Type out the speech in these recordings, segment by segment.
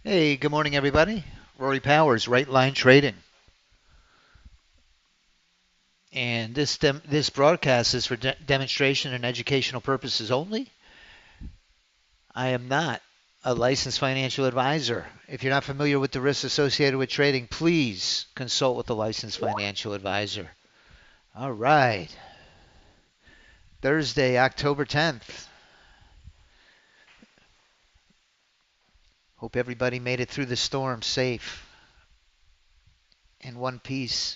Hey, good morning, everybody. Rory Powers, Right Line Trading, and this broadcast is for demonstration and educational purposes only. I am not a licensed financial advisor. If you're not familiar with the risks associated with trading, please consult with a licensed financial advisor. All right, Thursday, October 10th. Hope everybody made it through the storm safe in one piece.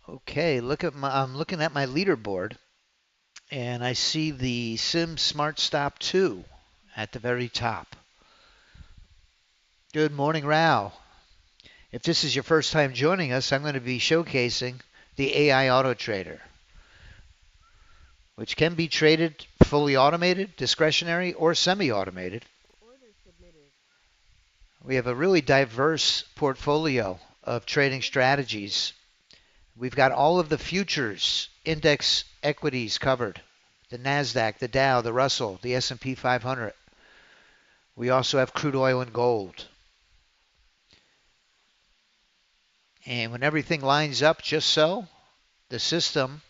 Okay, I'm looking at my leaderboard. And I see the Sim Smart Stop 2 at the very top. Good morning, Rao. If this is your first time joining us, I'm going to be showcasing the AI Auto Trader, which can be traded fully automated, discretionary, or semi-automated. We have a really diverse portfolio of trading strategies. We've got all of the futures, index equities covered. The NASDAQ, the Dow, the Russell, the S&P 500. We also have crude oil and gold. And when everything lines up just so, the system,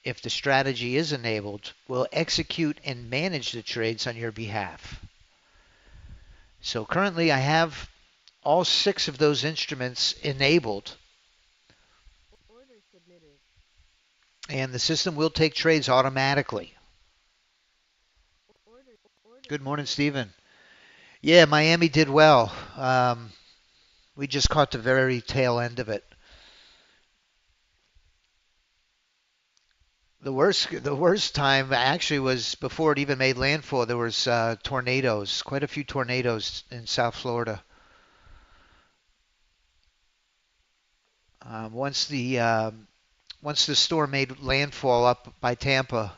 if the strategy is enabled, will execute and manage the trades on your behalf. So currently I have all 6 of those instruments enabled. And the system will take trades automatically. Good morning, Stephen. Yeah, Miami did well. We just caught the very tail end of it. The worst time actually was before it even made landfall. There was tornadoes, quite a few tornadoes in South Florida. Um, once the um, once the storm made landfall up by Tampa,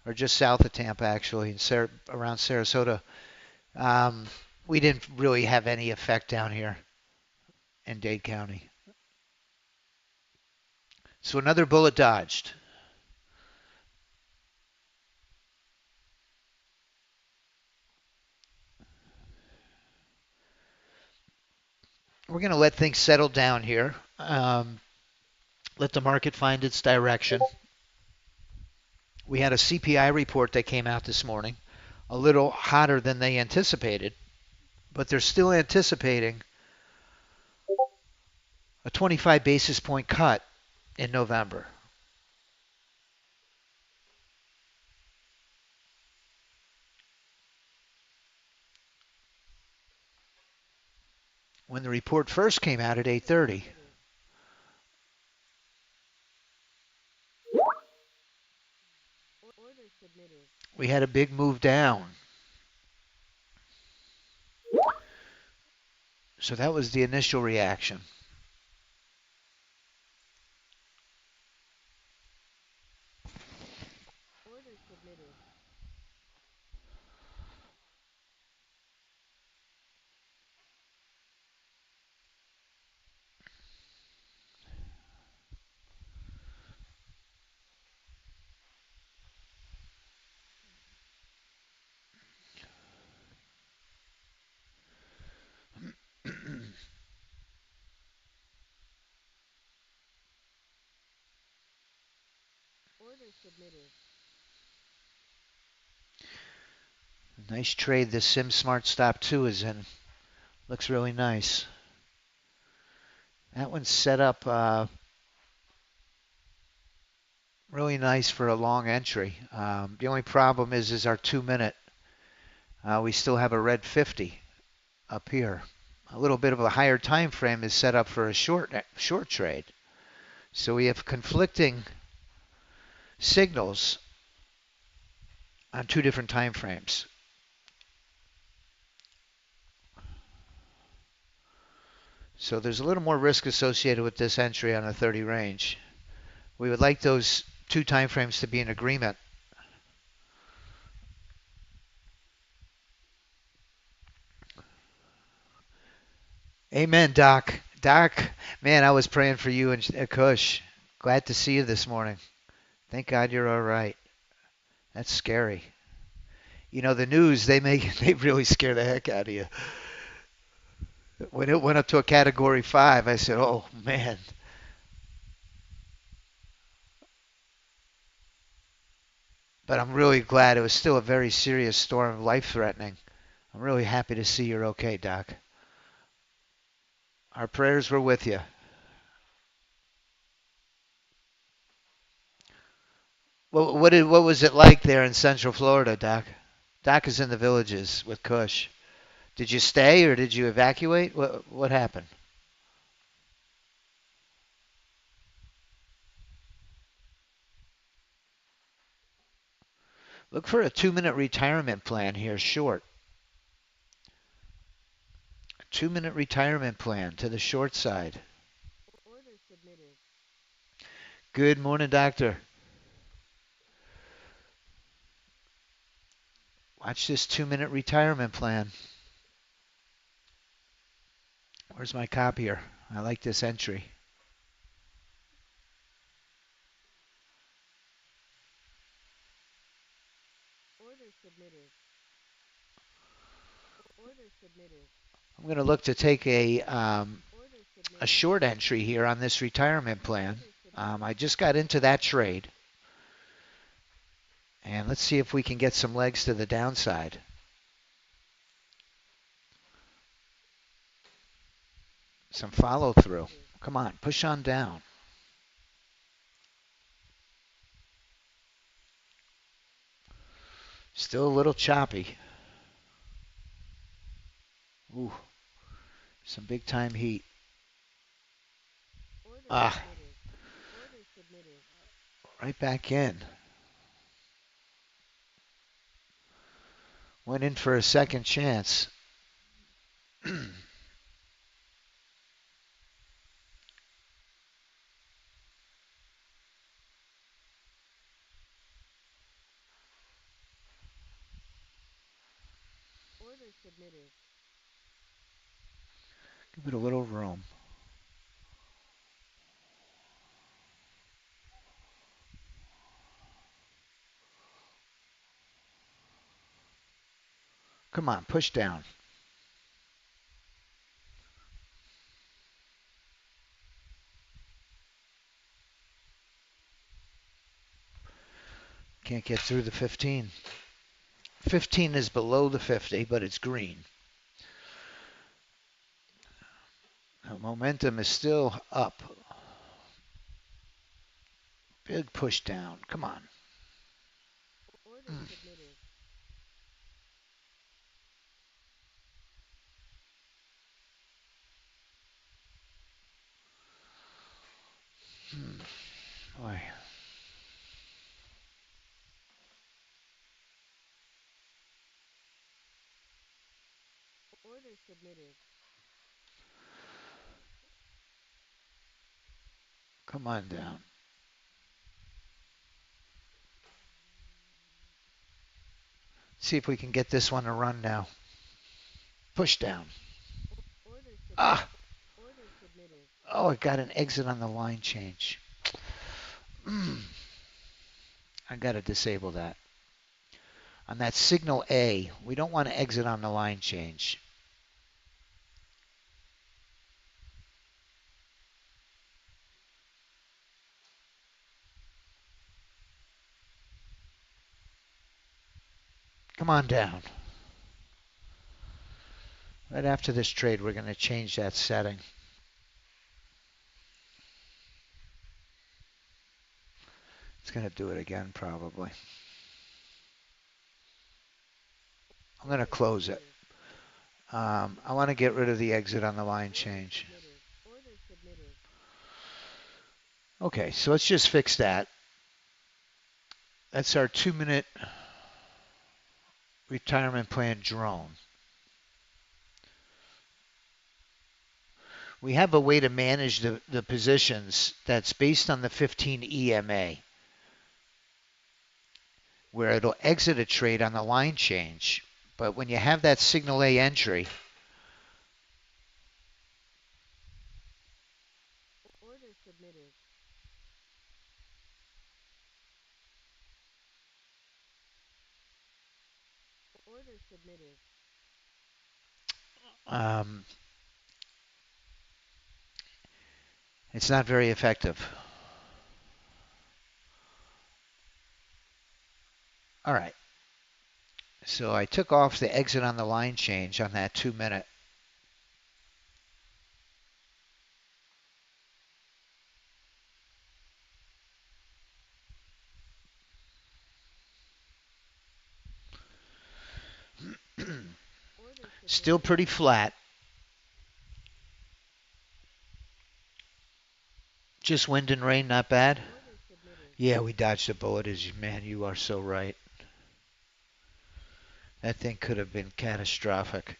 or just south of Tampa, actually, around Sarasota, um, we didn't really have any effect down here in Dade County. So another bullet dodged. We're going to let things settle down here. Let the market find its direction. We had a CPI report that came out this morning, a little hotter than they anticipated, but they're still anticipating a 25 basis point cut in November. When the report first came out at 8:30, we had a big move down. So that was the initial reaction. Nice trade this Sim Smart Stop 2 is in. Looks really nice. That one's set up really nice for a long entry. The only problem is our 2 minute. We still have a red 50 up here. A little bit of a higher time frame is set up for a short trade. So we have conflicting signals on 2 different time frames. So there's a little more risk associated with this entry on a 30 range. We would like those 2 time frames to be in agreement. Amen, Doc. Doc, man, I was praying for you and Kush. Glad to see you this morning. Thank God you're all right. That's scary. You know, the news, they really scare the heck out of you. When it went up to a category 5, I said, "Oh man." But I'm really glad it was still a very serious storm, life-threatening. I'm really happy to see you're okay, Doc. Our prayers were with you. What was it like there in Central Florida, Doc? Doc is in the villages with Cush. Did you stay or did you evacuate? What happened? Look for a 2-minute retirement plan here, short. 2-minute retirement plan to the short side. Good morning, doctor. Watch this 2-minute retirement plan. Where's my copier? I like this entry. I'm going to look to take a short entry here on this retirement plan. I just got into that trade. And let's see if we can get some legs to the downside. Some follow through. Come on, push on down. Still a little choppy. Ooh, some big time heat. Ah, right back in. Went in for a second chance. Give it a little room. Come on, push down. Can't get through the 15. 15 is below the 50, but it's green. The momentum is still up. Big push down. Come on. Mm. Boy. Come on down. See if we can get this one to run now. Push down. Ah! Oh, it got an exit on the line change. I got to disable that. On that signal A, we don't want to exit on the line change. Come on down. Right after this trade, we're going to change that setting. It's going to do it again, probably. I'm going to close it. I want to get rid of the exit on the line change. Okay, so let's just fix that. That's our 2-minute retirement plan drone. We have a way to manage the positions that's based on the 15 EMA, where it'll exit a trade on the line change. But when you have that signal A entry, Um, it's not very effective. All right. So I took off the exit on the line change on that 2 minute. Still pretty flat. Just wind and rain, not bad. Yeah, we dodged a bullet. Man, you are so right. That thing could have been catastrophic.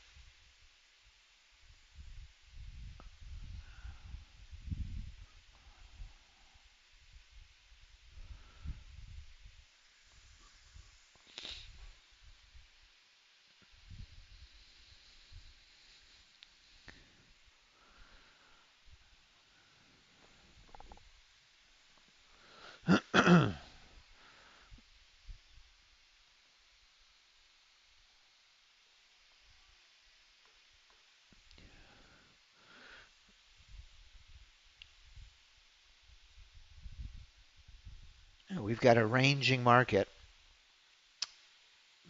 We've got a ranging market.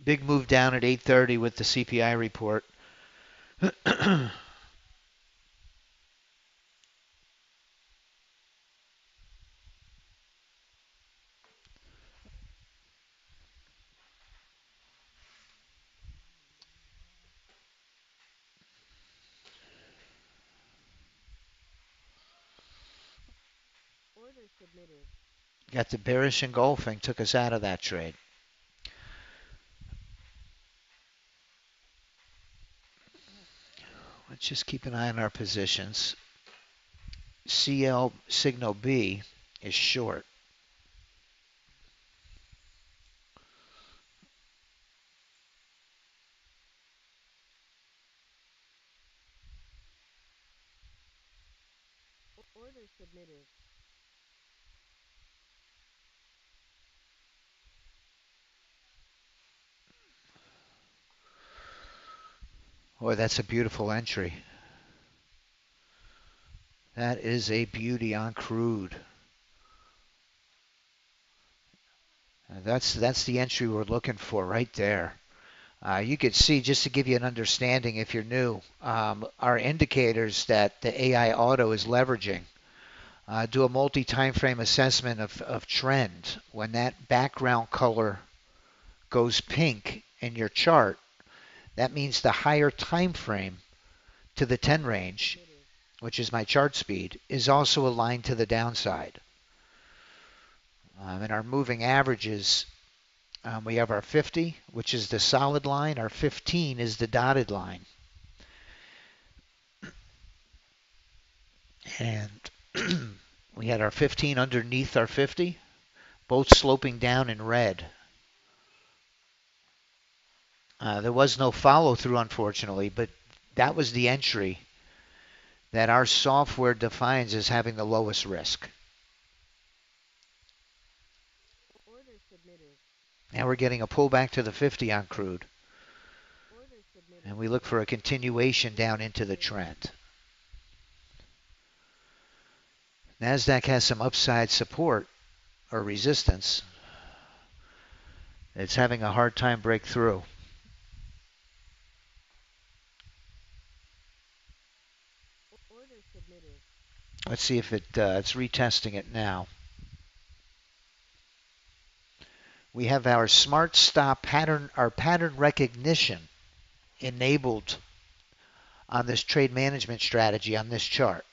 Big move down at 8:30 with the CPI report. Got the bearish engulfing, took us out of that trade. Let's just keep an eye on our positions. CL signal B is short. Boy, that's a beautiful entry. That is a beauty on crude. That's the entry we're looking for right there. You could see, just to give you an understanding if you're new, our indicators that the AI auto is leveraging. Do a multi-time frame assessment of trend. When that background color goes pink in your chart, that means the higher time frame to the 10 range, which is my chart speed, is also aligned to the downside. In our moving averages, we have our 50, which is the solid line. Our 15 is the dotted line. And we had our 15 underneath our 50, both sloping down in red. There was no follow through, unfortunately, but that was the entry that our software defines as having the lowest risk. Now we're getting a pullback to the 50 on crude. And we look for a continuation down into the trend. NASDAQ has some upside support or resistance. It's having a hard time break through. Let's see if it's retesting it now. We have our smart stop pattern, our pattern recognition enabled on this trade management strategy on this chart.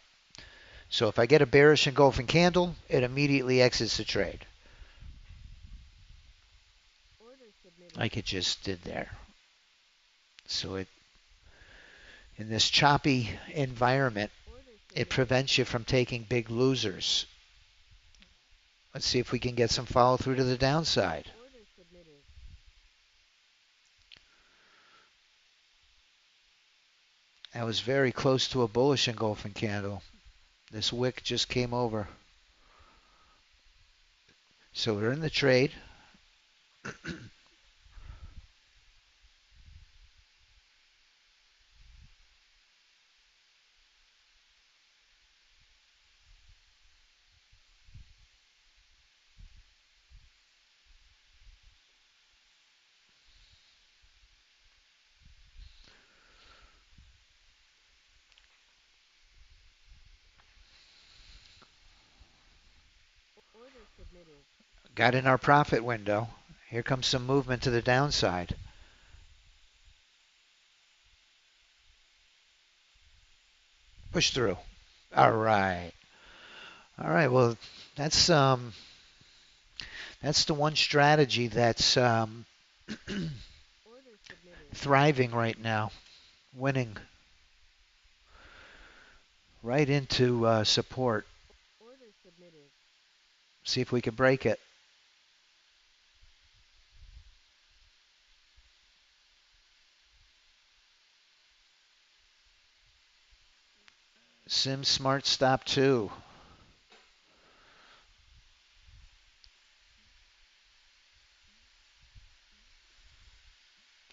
So if I get a bearish engulfing candle, it immediately exits the trade. Like it just did there. So in this choppy environment, it prevents you from taking big losers. Let's see if we can get some follow through to the downside. That was very close to a bullish engulfing candle. This wick just came over. So we're in the trade. Got in our profit window. Here comes some movement to the downside. Push through. All right. All right. Well, that's the one strategy that's thriving right now, winning right into support. See if we can break it. Sim Smart Stop 2.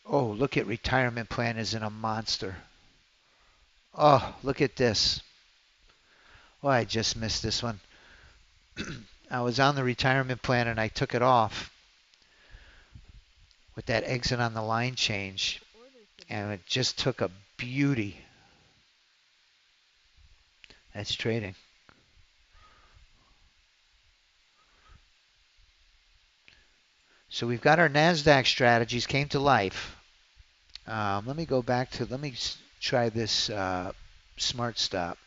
Oh, look at retirement plan is in a monster. Oh, look at this. Oh, I just missed this one. I was on the retirement plan and I took it off with that exit on the line change, and it just took a beauty. That's trading. So we've got our NASDAQ strategies came to life. Let me go back to, let me try this smart stop.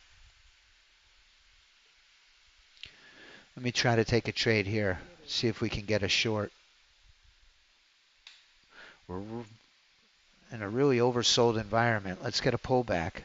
Let me try to take a trade here, see if we can get a short. We're in a really oversold environment. Let's get a pullback.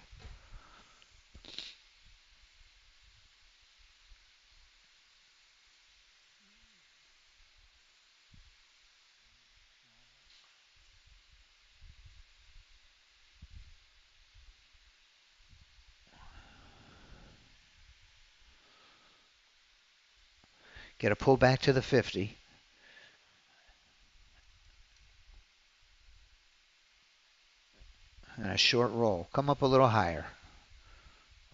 Get a pullback to the 50. And a short roll. Come up a little higher.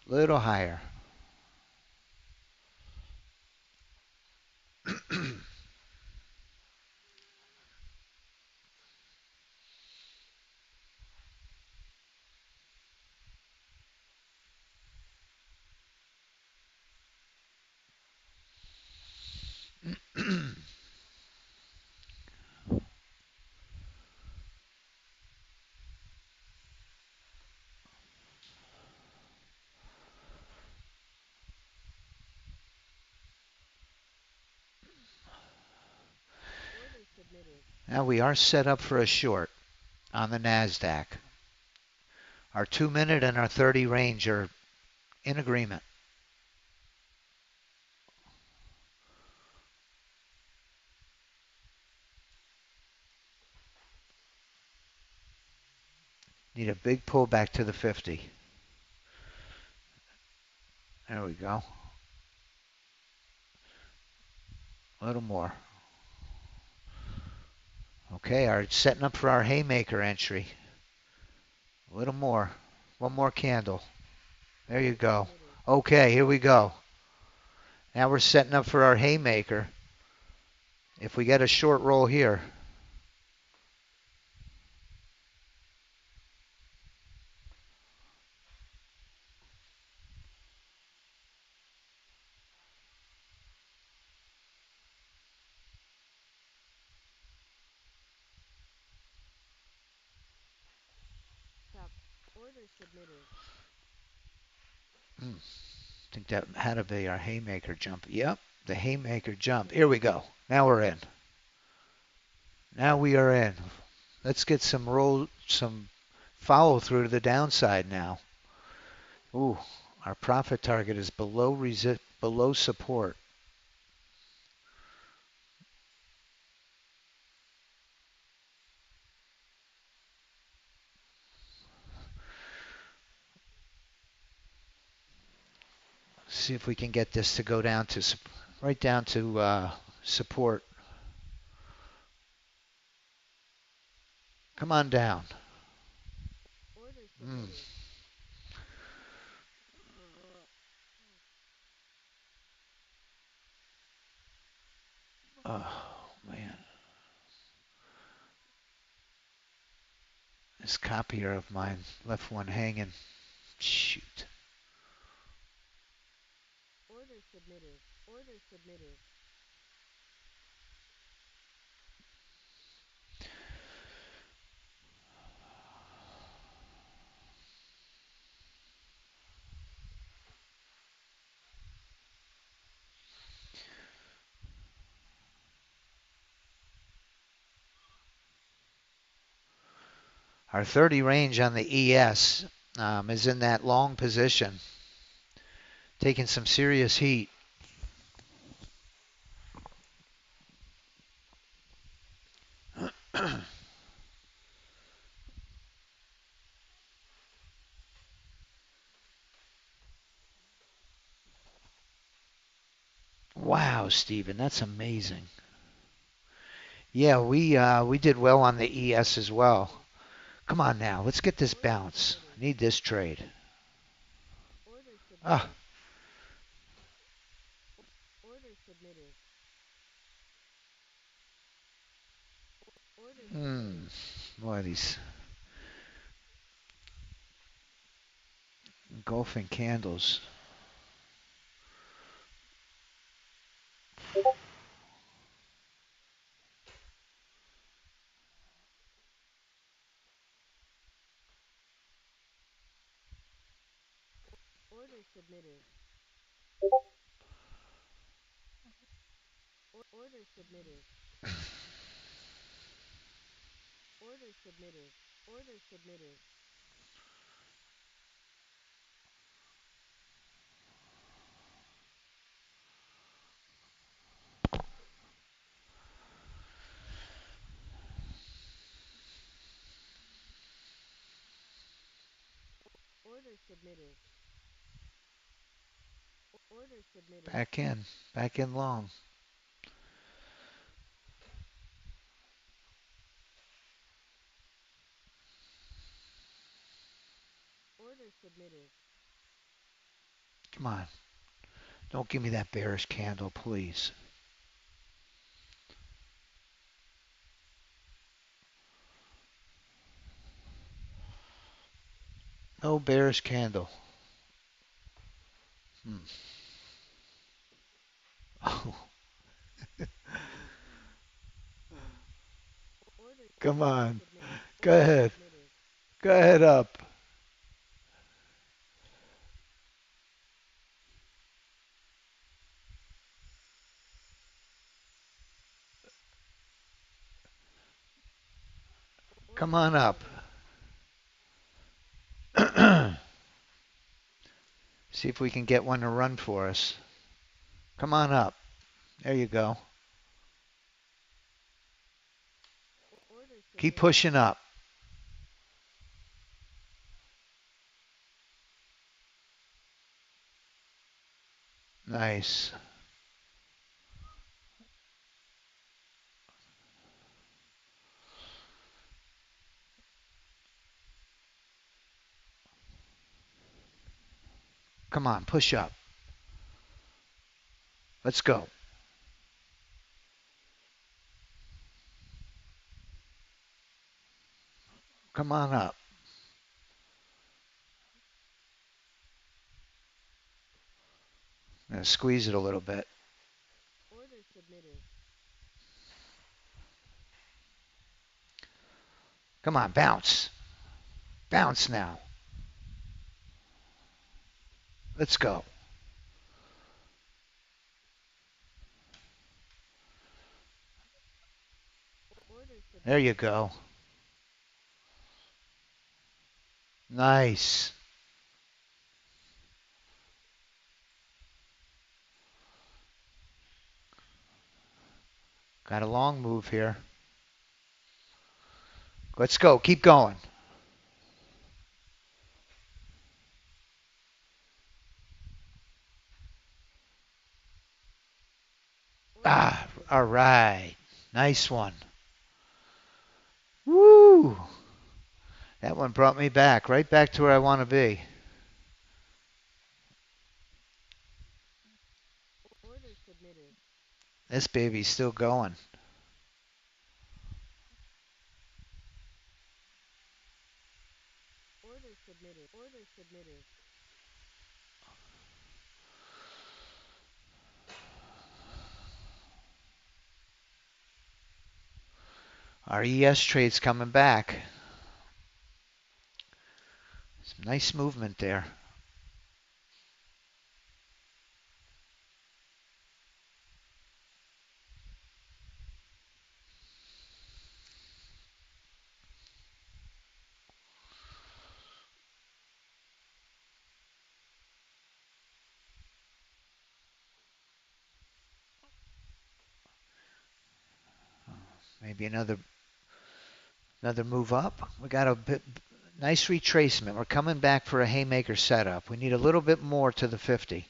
Little higher. Now we are set up for a short on the NASDAQ. Our 2-minute and our 30 range are in agreement. Need a big pullback to the 50. There we go. A little more. Okay, setting up for our haymaker entry. A little more. One more candle. There you go. Okay, here we go. Now we're setting up for our haymaker. If we get a short roll here. I think that had to be our haymaker jump. Yep, the haymaker jump. Here we go. Now we're in. Now we are in. Let's get some follow through to the downside now. Ooh, our profit target is below support. See if we can get this to go down to right down to support. Come on down. Oh, man. This copier of mine left one hanging. Shoot. Our 30 range on the ES is in that long position, taking some serious heat. Wow, Stephen, that's amazing. Yeah, we did well on the ES as well. Come on now, let's get this bounce. Need this trade. Ah. Boy, these engulfing candles. Back in. Back in long. Come on. Don't give me that bearish candle, please. No bearish candle. Oh. Come on. Go ahead. Go ahead up. Come on up. See if we can get one to run for us. Come on up. There you go. Keep pushing up. Nice. Come on, push up. Let's go. Come on up. I'm going to squeeze it a little bit. Come on, bounce. Bounce now. Let's go. There you go. Nice. Got a long move here. Let's go. Keep going. Ah, all right. Nice one. Woo! That one brought me back, right back to where I want to be. This baby's still going. Our ES trade's coming back. Some nice movement there. Maybe another move up. We got a nice retracement. We're coming back for a haymaker setup. We need a little bit more to the 50.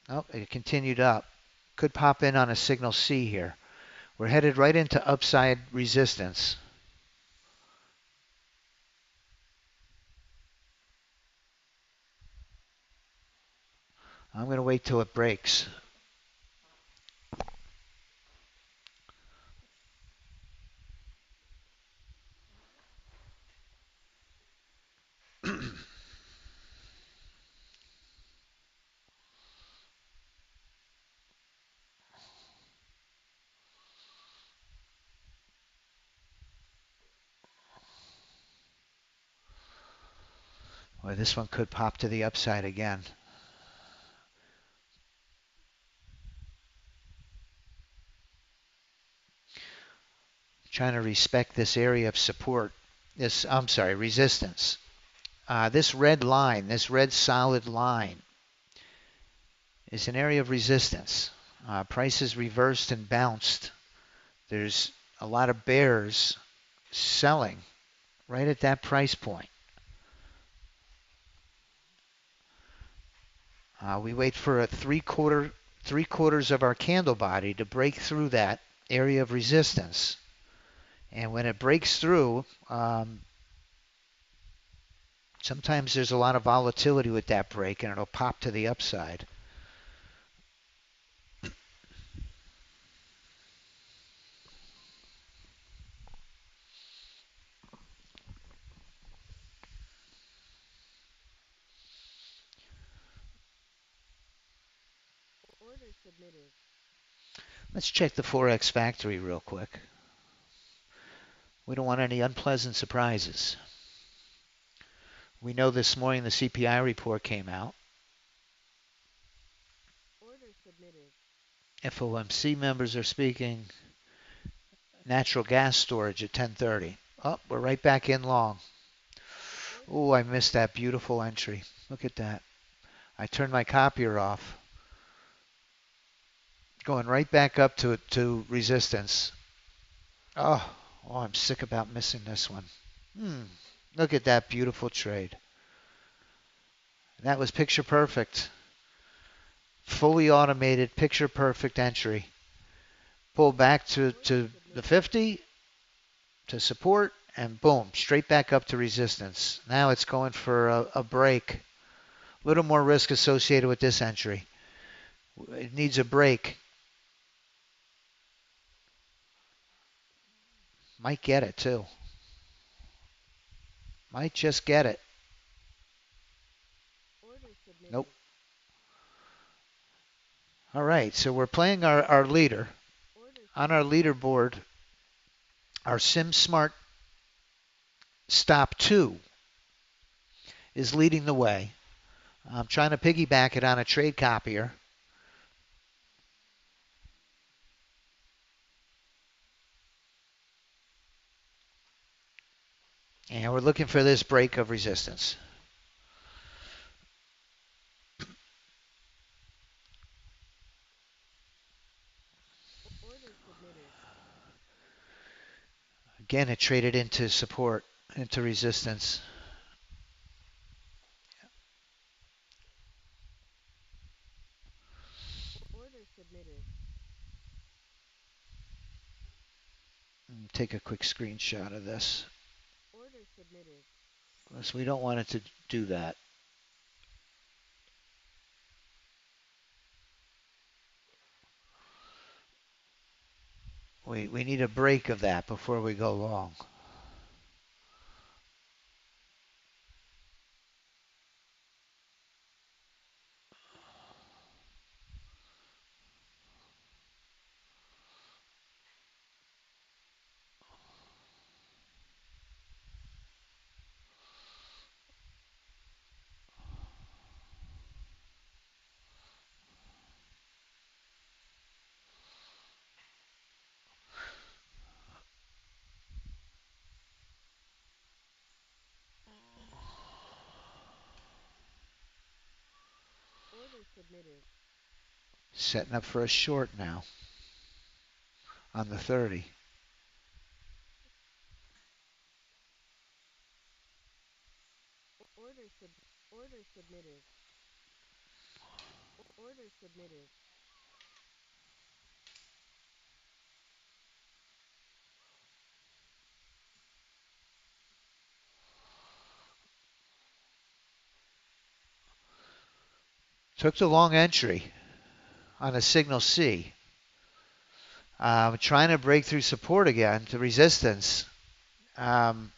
Oh, it continued up. Could pop in on a signal C here. We're headed right into upside resistance. I'm going to wait till it breaks. Well, this one could pop to the upside again. Trying to respect this area of support. Resistance. This red line, this red solid line, is an area of resistance. Prices reversed and bounced. There's a lot of bears selling right at that price point. We wait for a three quarters of our candle body to break through that area of resistance. And when it breaks through, sometimes there's a lot of volatility with that break and it'll pop to the upside. Let's check the Forex factory real quick. We don't want any unpleasant surprises. We know this morning the CPI report came out. FOMC members are speaking. Natural gas storage at 10:30. Oh, we're right back in long. Oh, I missed that beautiful entry. Look at that. I turned my copier off. Going right back up to resistance. Oh, I'm sick about missing this one. Look at that beautiful trade. That was picture perfect. Fully automated, picture perfect entry. Pull back to the 50 to support, and boom, straight back up to resistance. Now it's going for a break. A little more risk associated with this entry. It needs a break. Might get it too. Might just get it. Nope. All right, so we're playing our leader. On our leaderboard, our SimSmart Stop 2 is leading the way. I'm trying to piggyback it on a trade copier. And we're looking for this break of resistance. Again, it traded into support, into resistance. Take a quick screenshot of this. Because we don't want it to do that. We need a break of that before we go long. Setting up for a short now on the 30. Order submitted. Order submitted. Took the long entry on a signal C. Trying to break through support again to resistance. Um,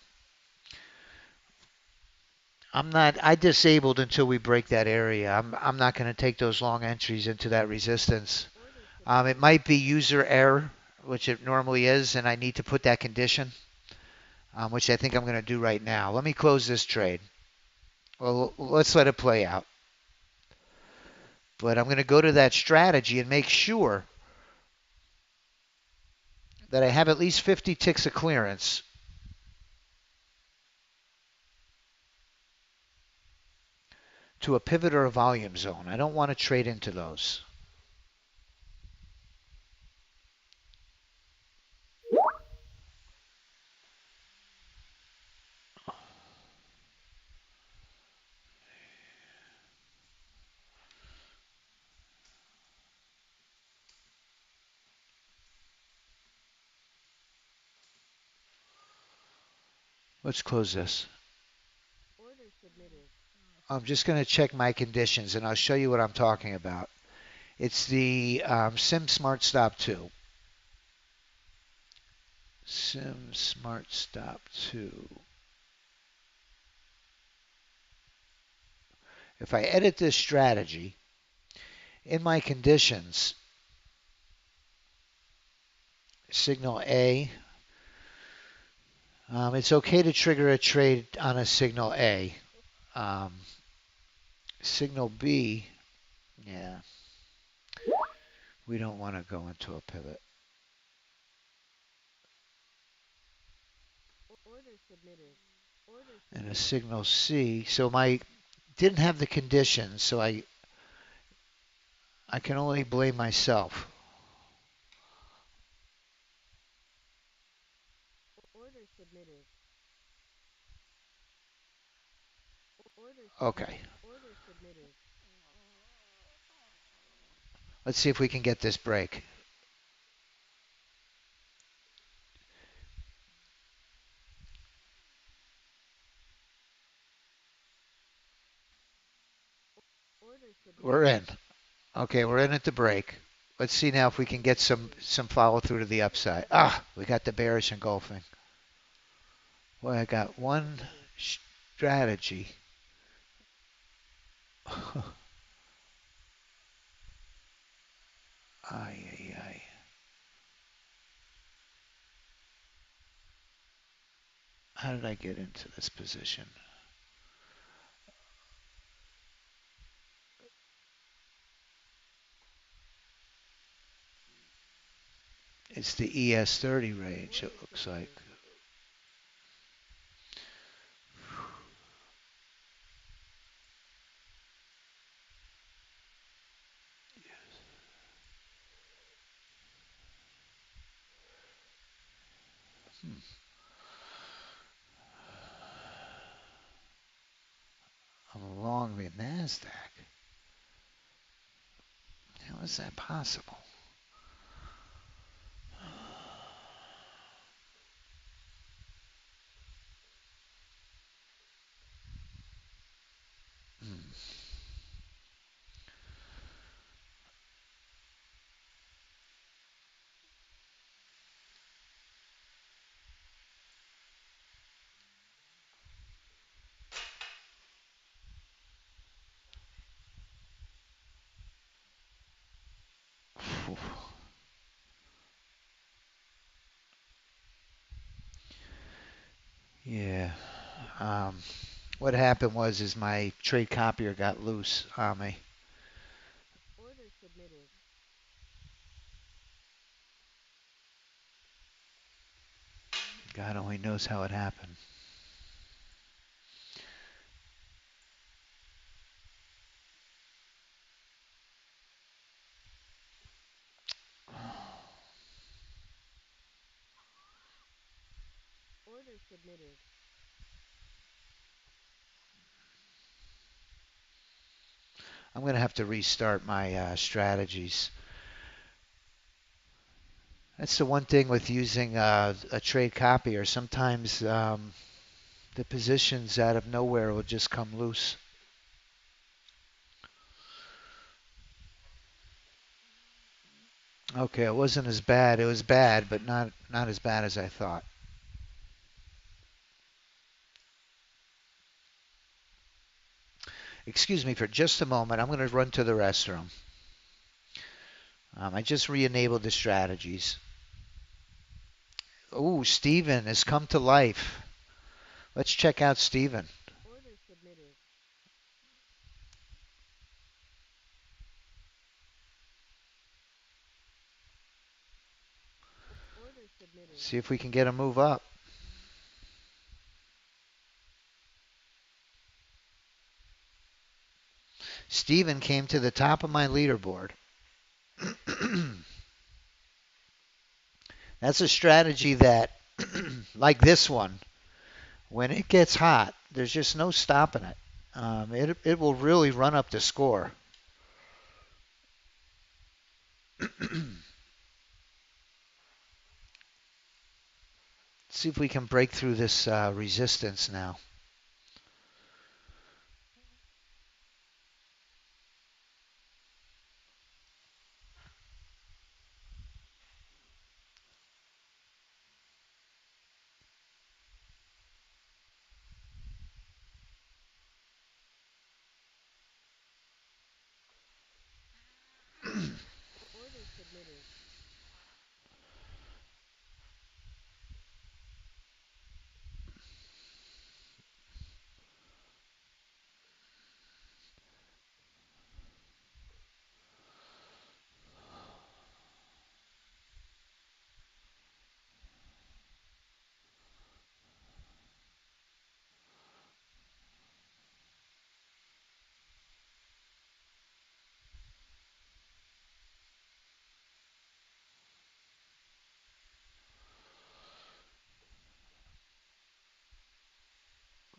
I disabled until we break that area. I'm not going to take those long entries into that resistance. Order It submitted. might be user error, which it normally is, and I need to put that condition, which I think I'm going to do right now. Let me close this trade. Well, let's let it play out. But I'm going to go to that strategy and make sure that I have at least 50 ticks of clearance to a pivot or a volume zone. I don't want to trade into those. Let's close this. Order submitted. I'm just going to check my conditions and I'll show you what I'm talking about. It's the Sim Smart Stop 2. Sim Smart Stop 2. If I edit this strategy, in my conditions, signal A, it's okay to trigger a trade on a signal A. Um, Signal B, yeah, we don't want to go into a pivot. Order submitted. Order And a submitted. signal C, so my didn't have the conditions, so I can only blame myself. Order submitted. Order Okay, submitted. Order submitted. let's see if we can get this break. Order We're submitted. in. Okay, we're in at the break. Let's see now if we can Order get submitted. some follow through to the upside. Ah, we got the bearish engulfing. Well, I got Order one submitted. strategy. Ay, ay, ay. How did I get into this position? It's the ES30 range, it Order looks like. submitted. Hmm. I'm along the NASDAQ. How is that possible? Hmm. Yeah. Um, what happened was is my trade copier got loose on me. Order submitted. God only knows how it happened. Order submitted. I'm going to have to restart my strategies. That's the one thing with using a trade copier. Sometimes the positions out of nowhere will just come loose. Okay, it wasn't as bad. It was bad, but not as bad as I thought. Excuse me for just a moment. I'm going to run to the restroom. I just re-enabled the strategies. Ooh, Steven has come to life. Let's check out Steven. Order submitted. Order submitted. See if we can get a move up. Steven came to the top of my leaderboard. That's a strategy that, like this one, when it gets hot, there's just no stopping it. It will really run up the score. See if we can break through this resistance now. Order submitted.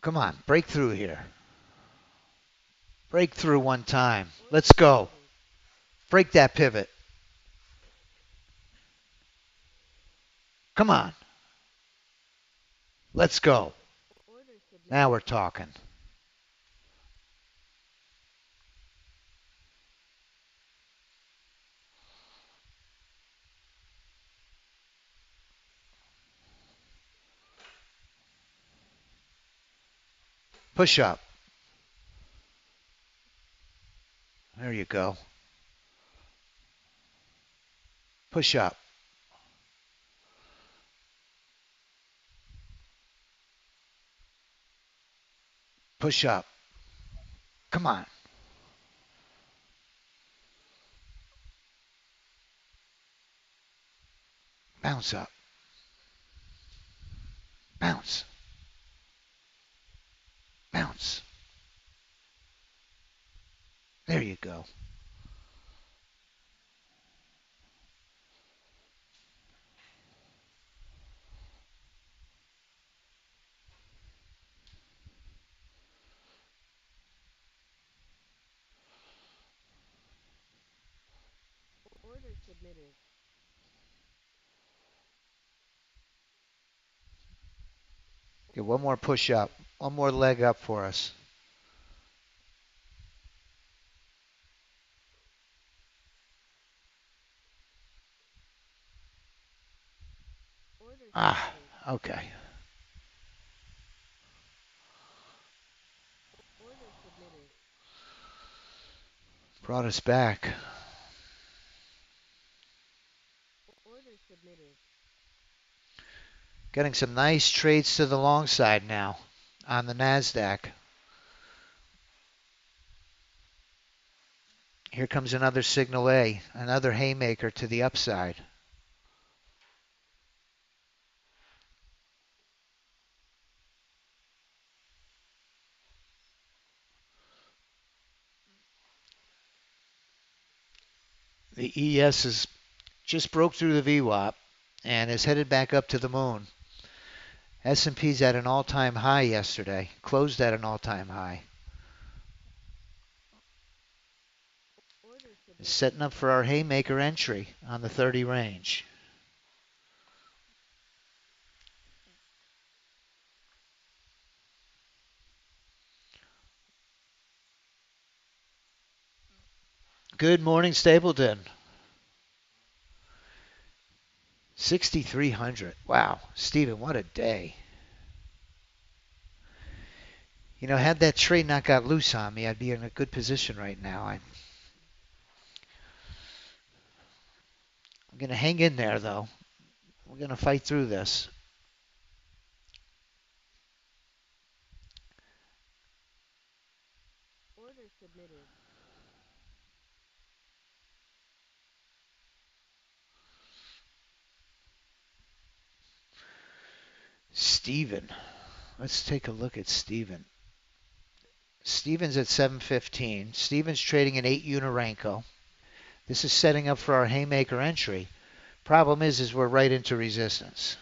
Come on, break through here. Break through one time. Order Let's go. submitted. Break that pivot. Come on. Let's go. Order Now submitted. we're talking. Push up. There you go. Push up. Push up. Come on. Bounce up. Bounce. Bounce. There you go. Order submitted. Get one Order more push up. submitted. One more leg up for us. Order Ah, submitted. okay. Order submitted. Brought us back. Order submitted. Getting some nice trades to the long side now on the NASDAQ. Here comes another signal A, another haymaker to the upside. The ES is just broke through the VWAP and is headed back up to the moon. S&P's at an all-time high yesterday, closed at an all-time high. Order is submitted. setting up for our haymaker entry on the 30 range. Good morning, Stapleton. 6,300. Wow, Stephen, what a day. You know, had that trade not got loose on me, I'd be in a good position right now. I'm going to hang in there, though. We're going to fight through this. Order submitted. Stephen. Let's take a look at Stephen. Stephen's at 715. Stephen's trading an 8 Unirenko. This is setting up for our haymaker entry. Problem is we're right into resistance.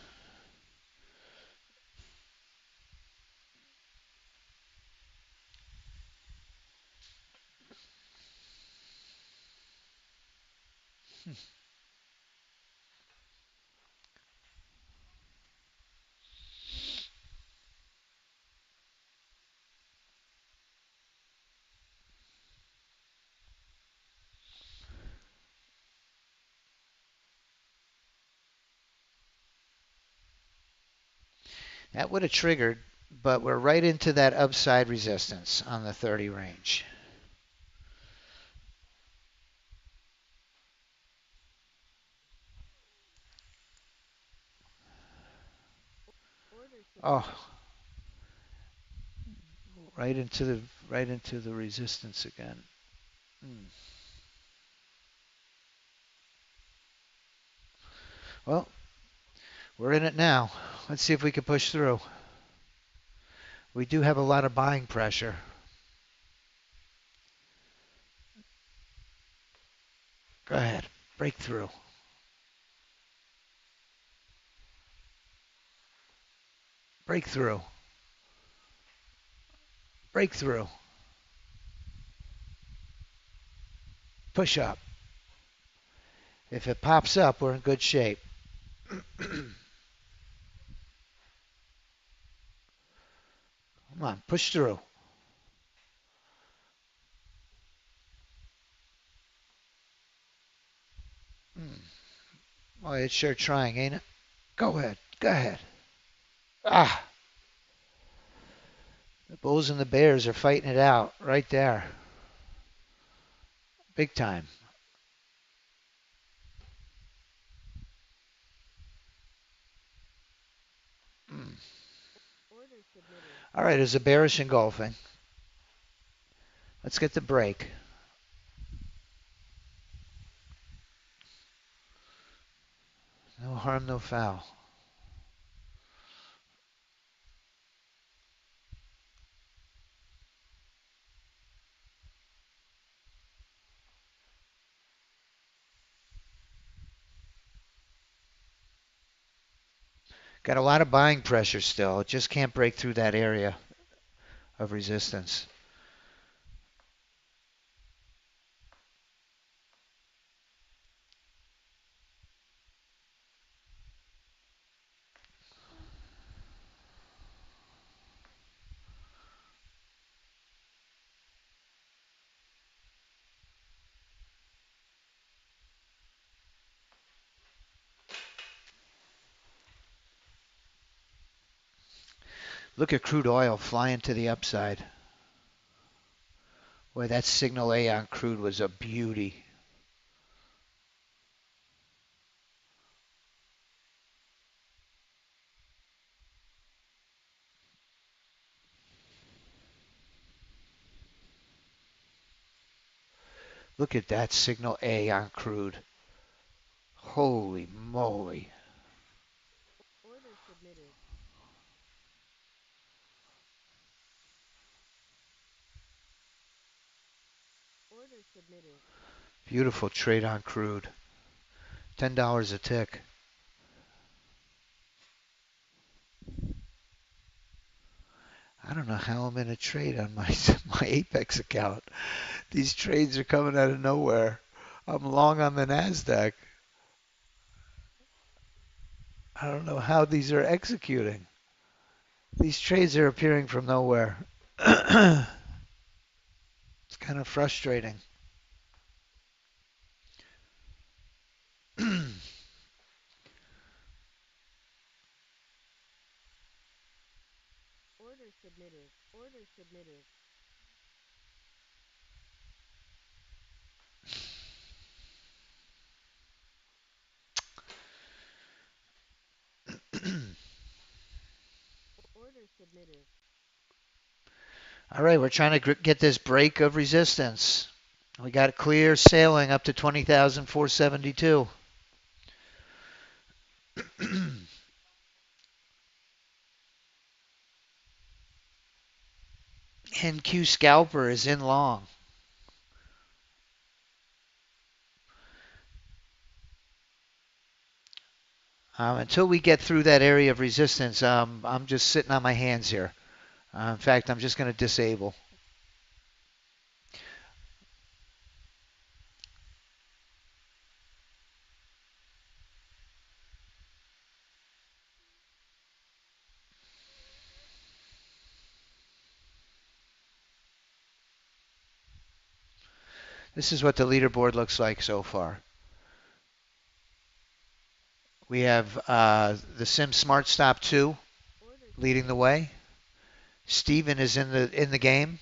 That would have triggered, but we're right into that upside resistance on the 30 range. Order Oh, submitted. right into the resistance again. Well, we're in it now. Let's see if we can push through. We do have a lot of buying pressure. Go ahead. Break through. Break through. Break through. Push up. If it pops up, we're in good shape. Come on, push through. Well, it's sure trying, ain't it? Go ahead. Go ahead. Ah, the Bulls and the Bears are fighting it out right there. Big time. Order submitted. All right, there's a bearish engulfing. Let's get the break. No harm, no foul. Got a lot of buying pressure still. It just can't break through that area of resistance. Look at crude oil flying to the upside. Boy, that signal A on crude was a beauty. Look at that signal A on crude. Holy moly. Order submitted. Order submitted. Beautiful trade on crude. $10 a tick. I don't know how I'm in a trade on my my Apex account. These trades are coming out of nowhere. I'm long on the Nasdaq. I don't know how these are executing. These trades are appearing from nowhere. It's kind of frustrating. Order submitted. Order submitted. Order submitted. All right, we're trying to get this break of resistance. We got clear sailing up to 20,472. NQ scalper is in long. Until we get through that area of resistance, I'm just sitting on my hands here. In fact, I'm just going to disable. This is what the leaderboard looks like so far. We have the Sim Smart Stop 2 Order leading the submitted. way. Steven is in the game.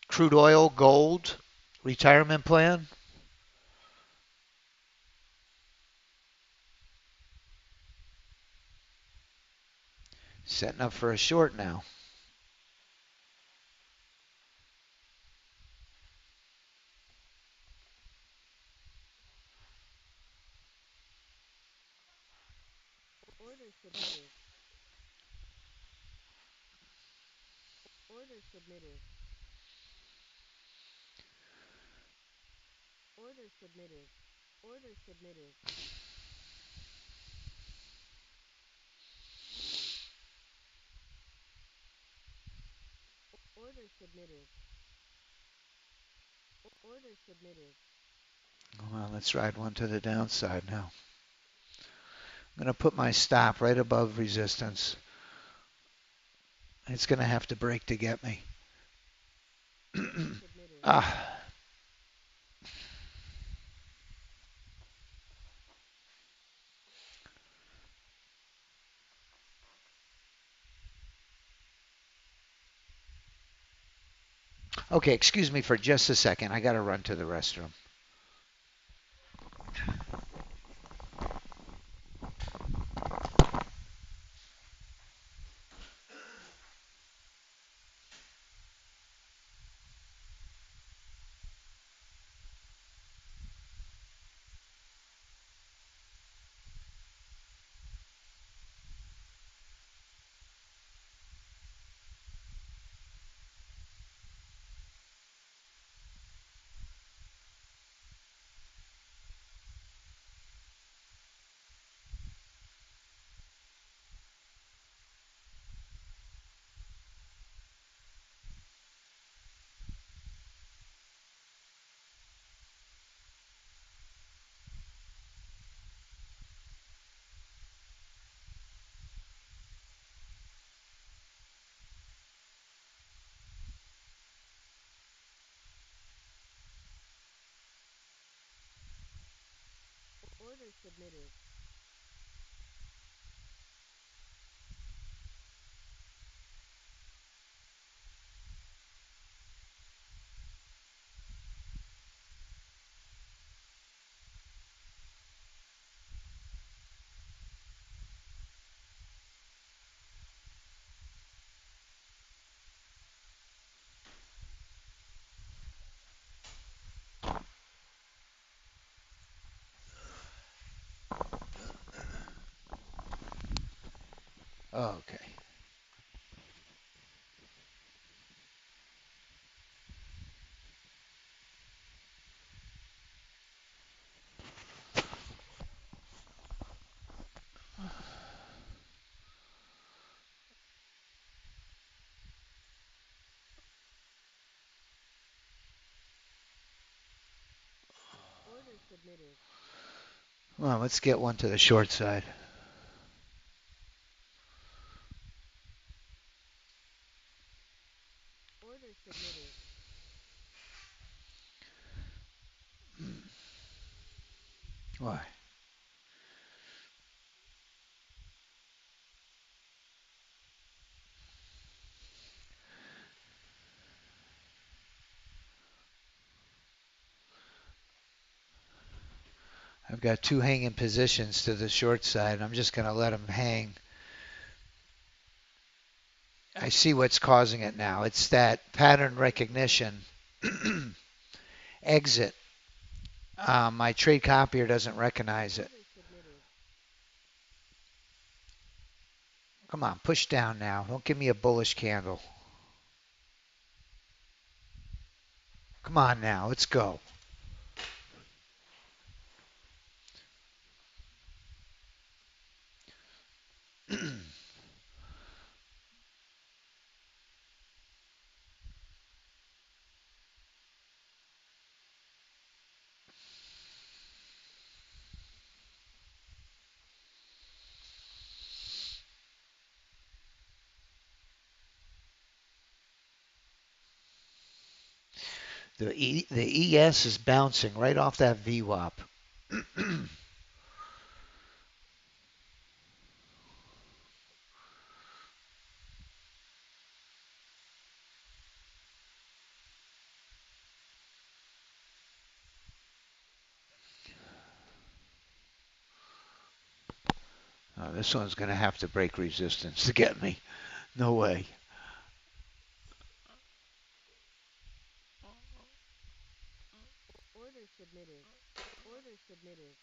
Crude oil, gold, retirement plan. Setting up for a short now. Order submitted. Order submitted. Order submitted. Order submitted. Order submitted. Order submitted. Well, let's ride one to the downside now. I'm going to put my stop right above resistance. It's going to have to break to get me. Order submitted. ah. Okay, excuse me for just a second. I got to run to the restroom. Order submitted. Okay. Order submitted. Well, let's get one to the short side. Order submitted. Why? I've got two hanging positions to the short side. I'm just going to let them hang. I see what's causing it now. It's that pattern recognition exit. My trade copier doesn't recognize it. Order submitted. Come on, push down now. Don't give me a bullish candle. Come on now, let's go. The ES is bouncing right off that VWAP. This one's going to have to break resistance to get me. No way. Order submitted. Order submitted.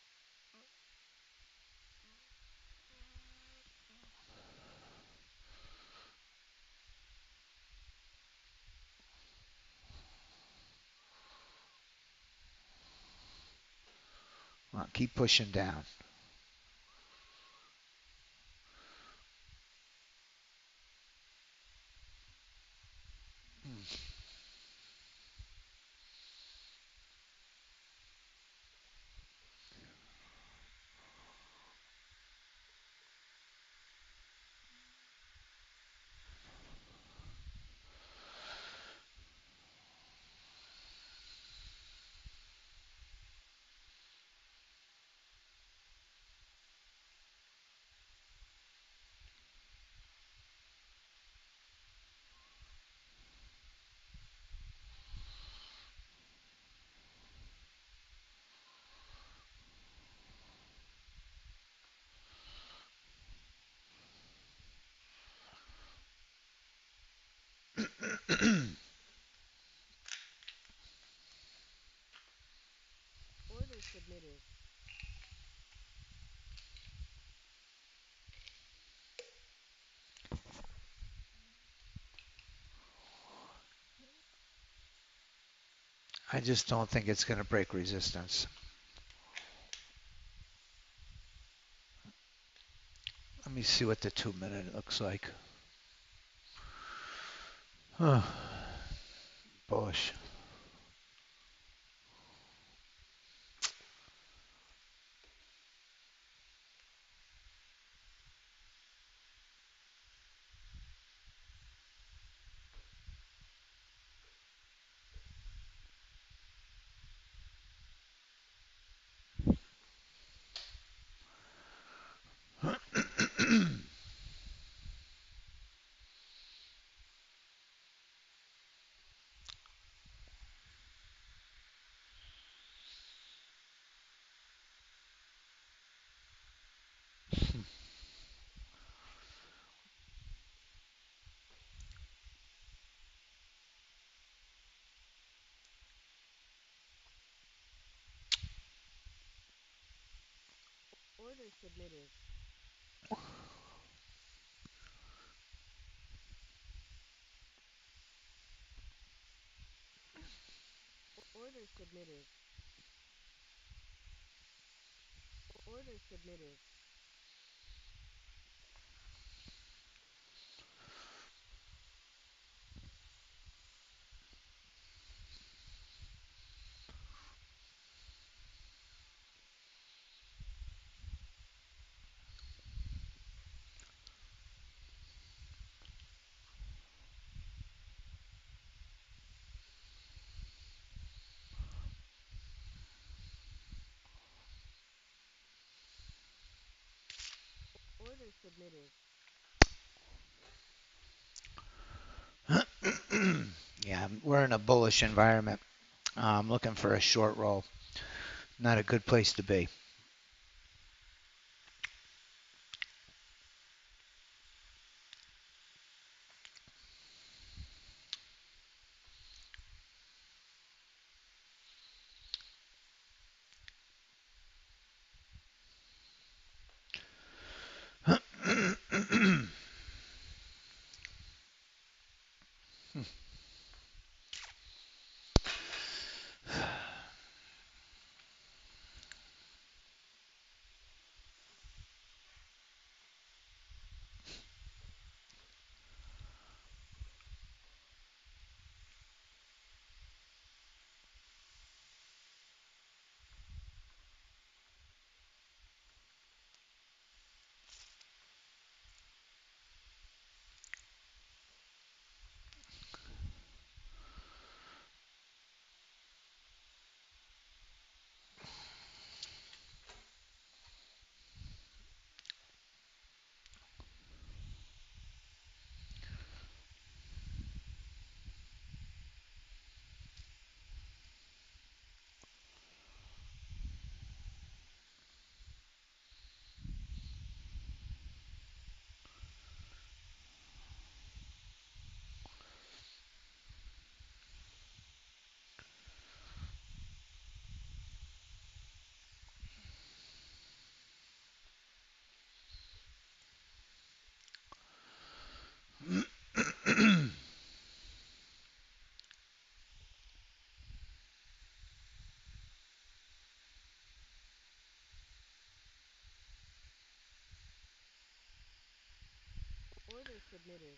Well, keep pushing down. Order submitted. I just don't think it's going to break resistance. Let me see what the 2 minute looks like. Bullish. Order submitted. Order submitted. Order submitted. submitted. Yeah, we're in a bullish environment. I'm looking for a short roll. Not a good place to be. Order submitted.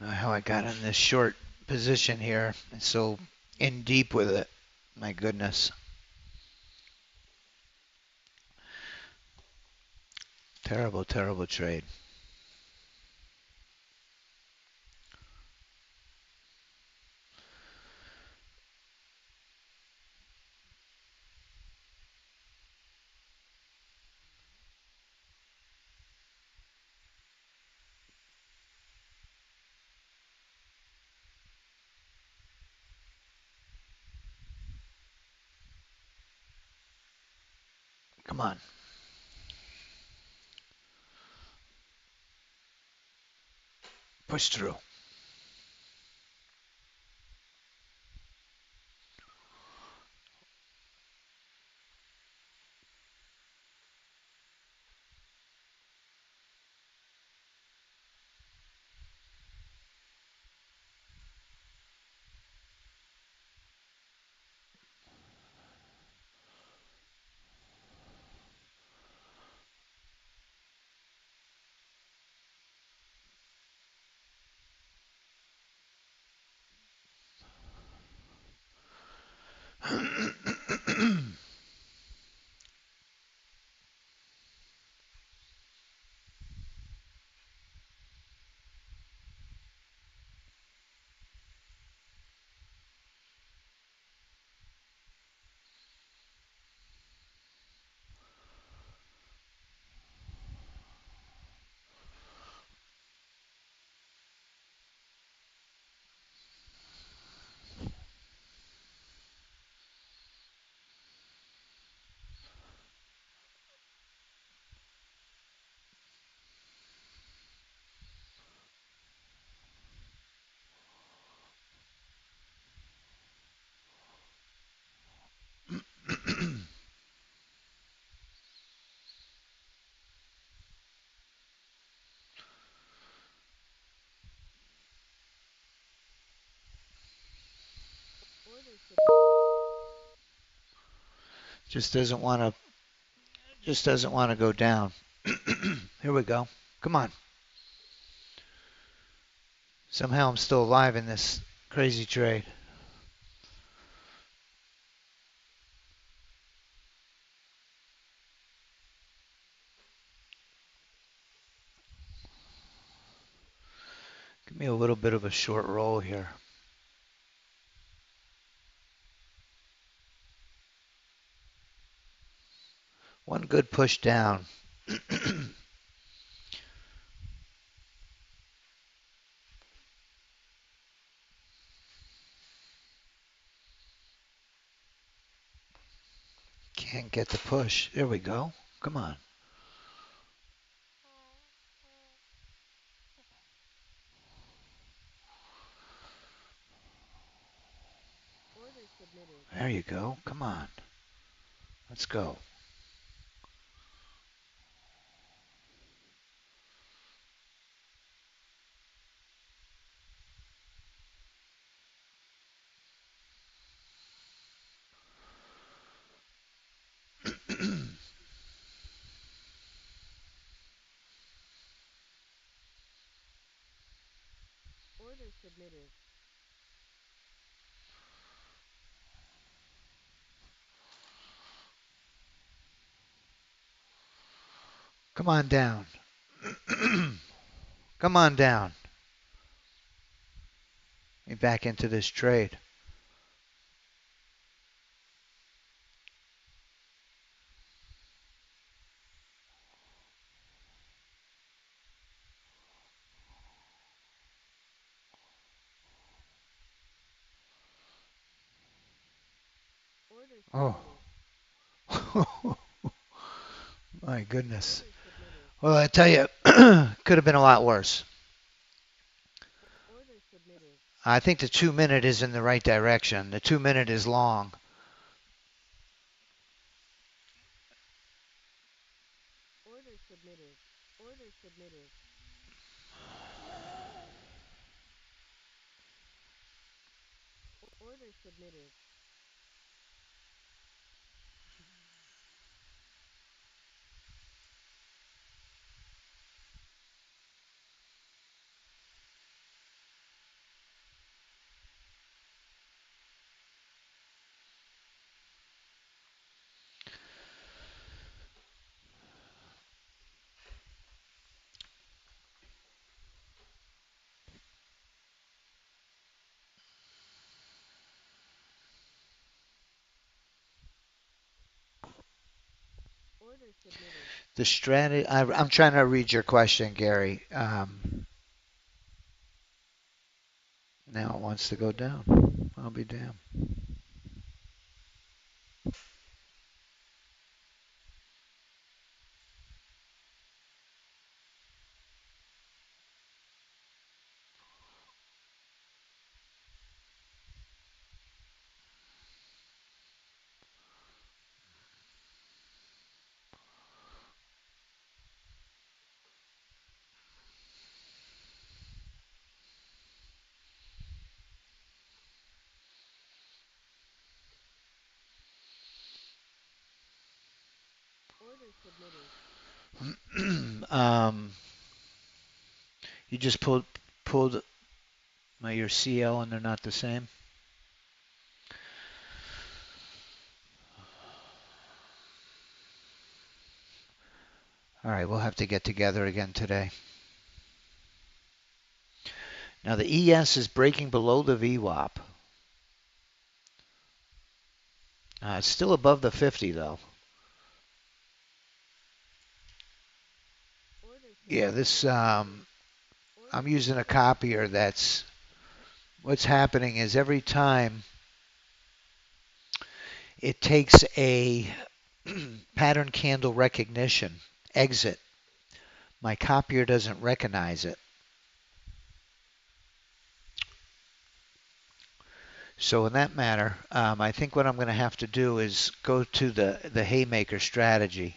Know how I got in this short position here. And so in deep with it. My goodness. Terrible, terrible trade. Come on. Push through. Order submitted. Just doesn't want to go down. Here we go. Come on. Somehow I'm still alive in this crazy trade. Give me a little bit of a short roll here. One good push down. Can't get the push. There we go. Come on. Order submitted. There you go. Come on. Let's go. Order submitted. Come on down. Come on down. Let me back into this trade. Order Oh. submitted. My goodness. Order submitted. Well, I tell you, could have been a lot worse. Order submitted. I think the 2 minute is in the right direction. The 2 minute is long. Order submitted. Order submitted. Order submitted. Order submitted. The strategy. I'm trying to read your question, Gary. Now it wants to go Order down. submitted. I'll be damned. Order submitted. um, you just pulled your CL and they're not the same. All right, we'll have to get together again today. Now the ES is breaking below the VWAP. It's still above the 50 though. Order Yeah, submitted. this Order I'm using a submitted. copier that's what's happening is every time it takes a pattern candle recognition exit, my copier doesn't recognize it. So in that matter, I think what I'm going to have to do is go to the haymaker strategy.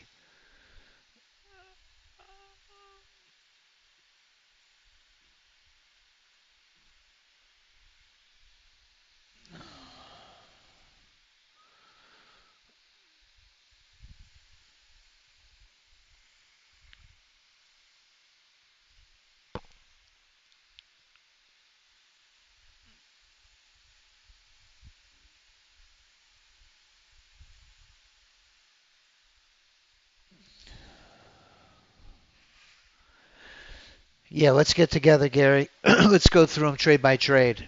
Yeah, let's get together, Gary. Let's go through them trade by trade.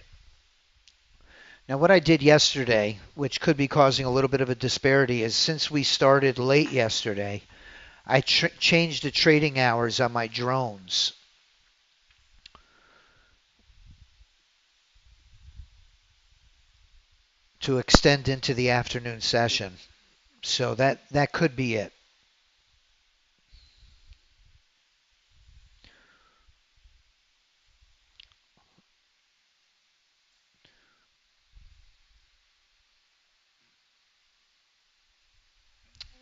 Now, what I did yesterday, which could be causing a little bit of a disparity, is since we started late yesterday, I changed the trading hours on my drones to extend into the afternoon session. So that could be it.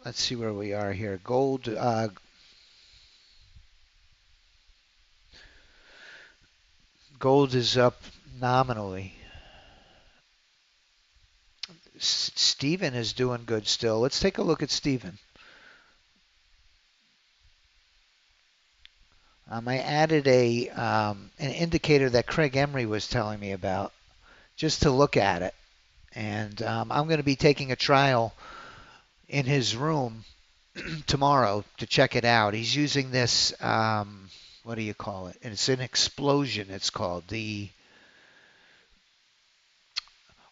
Let's see where we are here. Gold is up nominally. Steven is doing good still. Let's take a look at Steven. I added an indicator that Craig Emery was telling me about just to look at it. And I'm going to be taking a trial in his room tomorrow to check it out. He's using this, what do you call it? And it's an explosion, it's called. The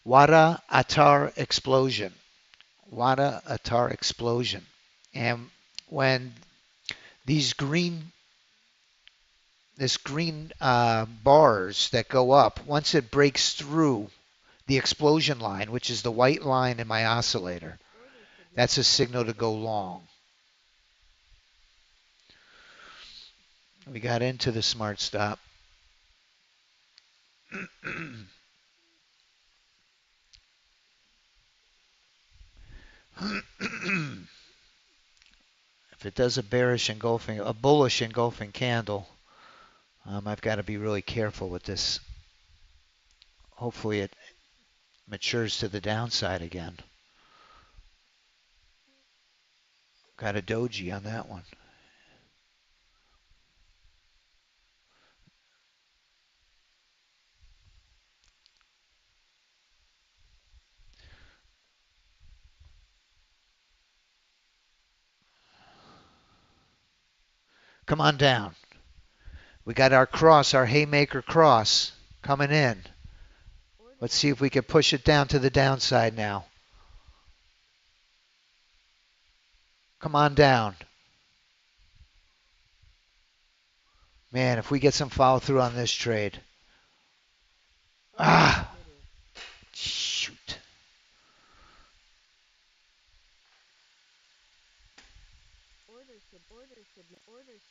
Wada Atar explosion. Wada Atar explosion. And when these green bars that go up, once it breaks through the explosion line, which is the white line in my oscillator, Order that's submitted. a signal to go long. We got into the smart stop. If it does a bullish engulfing candle, I've got to be really careful with this. Hopefully it matures to the downside again. Got a doji on that one. Come on down. We got our cross, our haymaker cross coming in. Order Let's see if we submitted. can push it down to the downside now. Come on down. Man, if we get some follow through on this trade. Order Ah, submitted. shoot.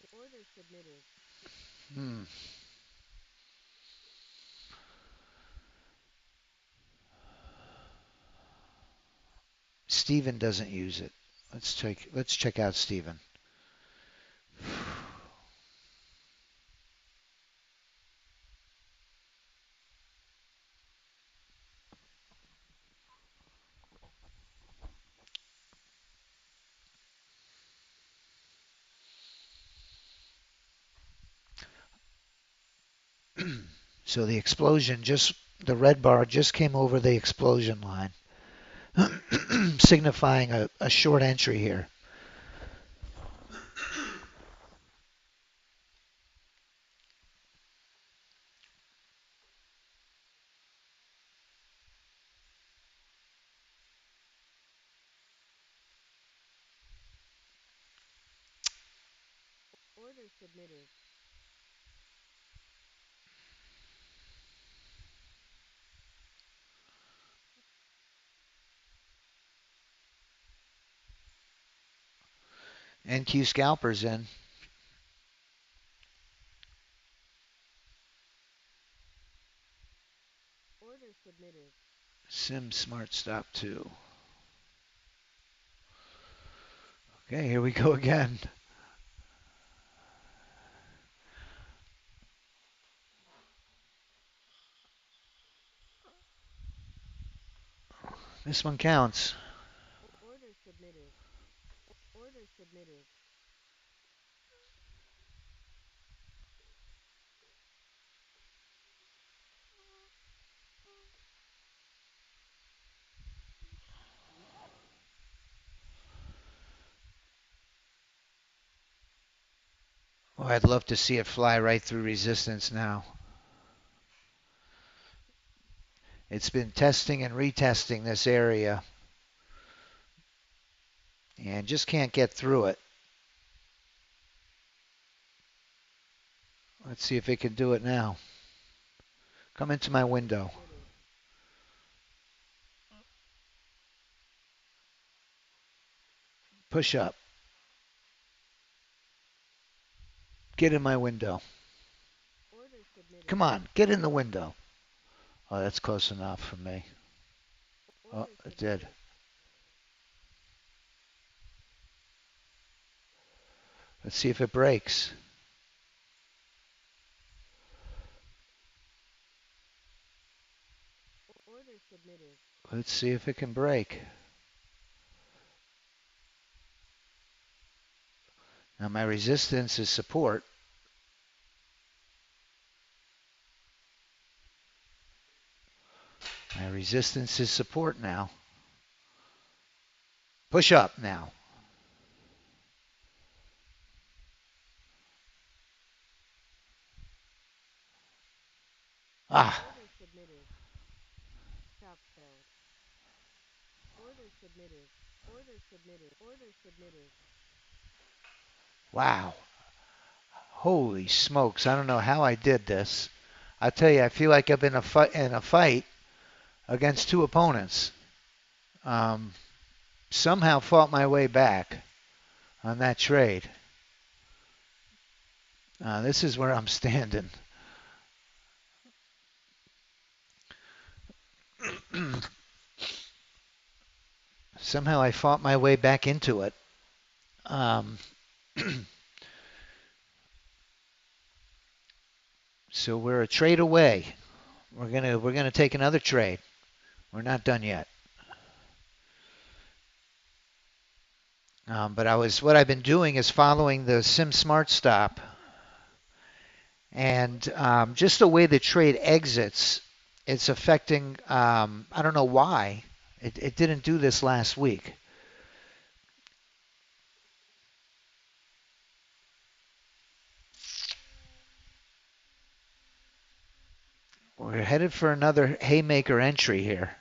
Order submitted. Hmm. Steven doesn't use it. Let's check out Steven. So the red bar just came over the explosion line, signifying a short entry here. Order submitted. NQ scalpers in. Order submitted. Sim smart stop 2. Okay, here we go again. This one counts. Order submitted. Order submitted. Oh, I'd love to see it fly right through resistance now. It's been testing and retesting this area and just can't get through it. Let's see if it can do it now. Come into my window. Push up. Get in my window. Come on, get in the window. Oh, that's close enough for me. Oh, it did. Let's see if it breaks. Let's see if it can break. Now my resistance is support. My resistance is support now. Push up now. Ah. Wow. Holy smokes. I don't know how I did this. I tell you, I feel like I've been in a fight against two opponents. Somehow fought my way back on that trade. This is where I'm standing. Somehow I fought my way back into it. So we're a trade away. We're gonna take another trade. We're not done yet. But what I've been doing is following the Sim Smart Stop, and just the way the trade exits, it's affecting. I don't know why it didn't do this last week. We're headed for another haymaker entry here.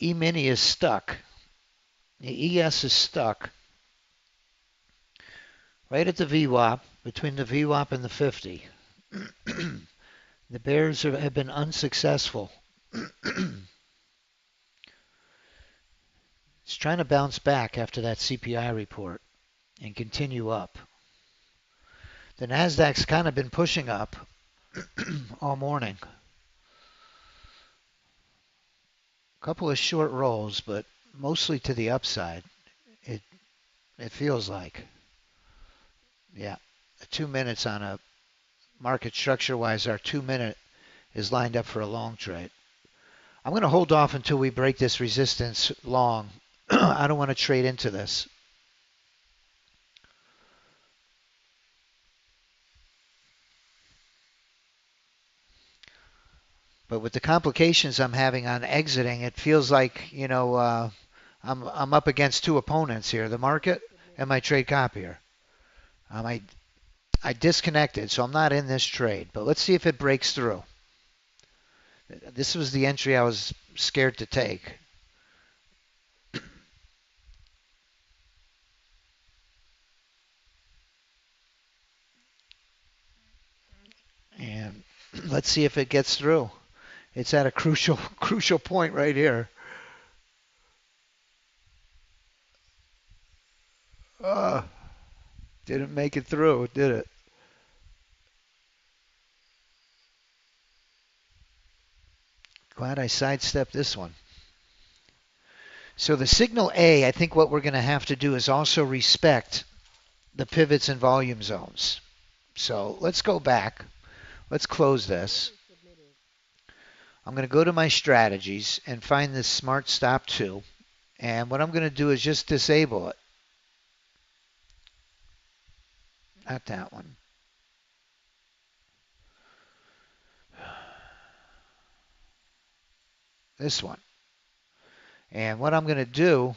E-mini is stuck. The ES is stuck right at the VWAP, between the VWAP and the 50. The bears have been unsuccessful. It's trying to bounce back after that CPI report and continue up. The Nasdaq's kind of been pushing up all morning. A couple of short rolls, but mostly to the upside. It feels like. Yeah, 2 minutes on a market structure-wise, our 2 minute is lined up for a long trade. I'm going to hold off until we break this resistance long. I don't want to trade into this. But with the complications I'm having on exiting, it feels like, I'm up against two opponents here, the market and my trade copier. I disconnected, so I'm not in this trade. But let's see if it breaks through. This was the entry I was scared to take. And let's see if it gets through. It's at a crucial point right here. Didn't make it through, did it? Glad I sidestepped this one. So the signal A, I think what we're going to have to do is also respect the pivots and volume zones. So let's go back. Let's close this. Order submitted. I'm going to go to my strategies and find this smart stop 2. And what I'm going to do is just disable it. Not that one. This one. And what I'm going to do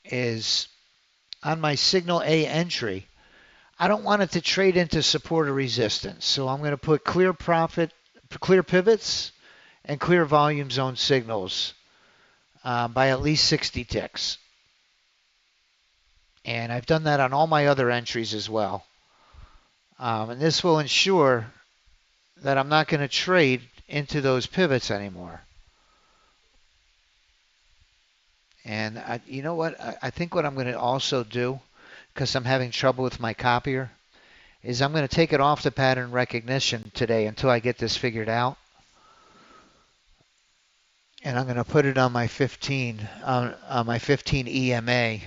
is on my signal A entry, I don't want it to trade into support or resistance. So I'm going to put clear profit, clear pivots, and clear volume zone signals by at least 60 ticks. And I've done that on all my other entries as well. And this will ensure that I'm not going to trade into those pivots anymore. And you know what? I think what I'm going to also do, because I'm having trouble with my copier, is I'm going to take it off the pattern recognition today until I get this figured out. And I'm going to put it on my 15 EMA.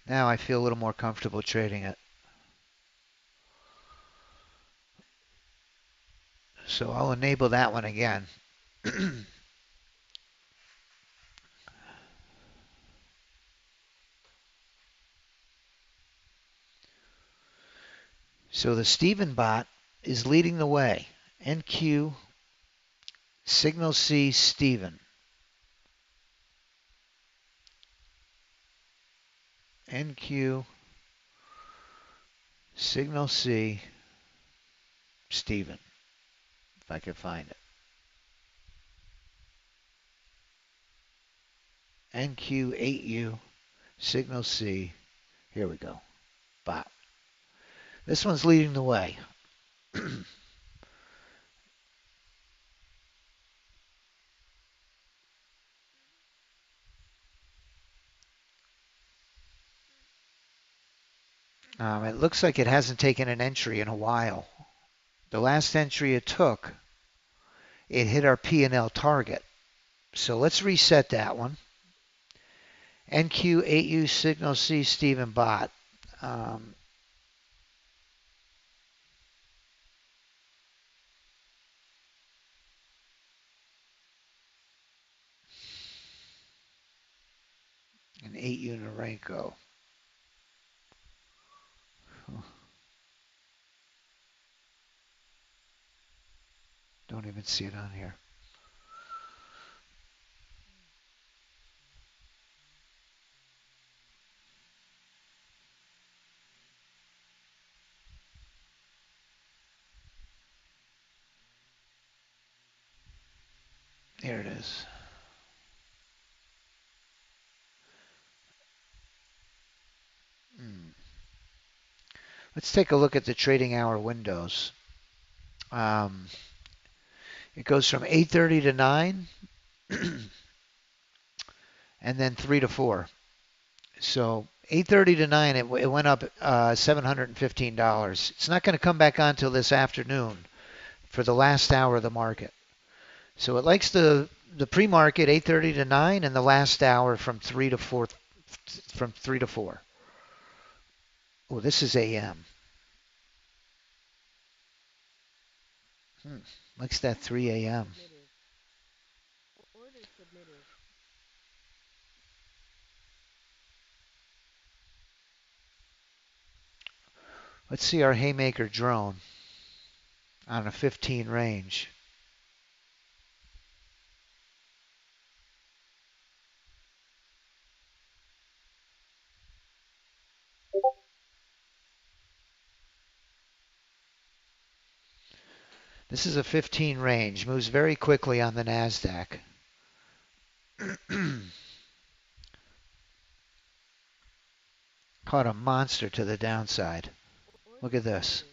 Now I feel a little more comfortable trading it. So I'll enable that one again. So the Steven bot is leading the way. NQ, Signal C, Steven. NQ, Signal C, Steven. If I can find it. NQ8U, Signal C. Here we go. Bot. This one's leading the way. It looks like it hasn't taken an entry in a while. The last entry it took, it hit our P&L target. So let's reset that one. NQ8U Signal C Steven bot. And 8U Narenko. Don't even see it on here. Here it is. Let's take a look at the trading hour windows. It goes from 8:30 to 9 and then 3 to 4. So 8:30 to 9, it went up $715. It's not going to come back on till this afternoon for the last hour of the market. So it likes the pre-market 8:30 to 9 and the last hour from 3 to 4 from 3 to 4. Oh, this is AM. Likes that 3 AM. Order submitted. Let's see our Haymaker drone on a 15 range. This is a 15 range, moves very quickly on the NASDAQ. Caught a monster to the downside. Look at this.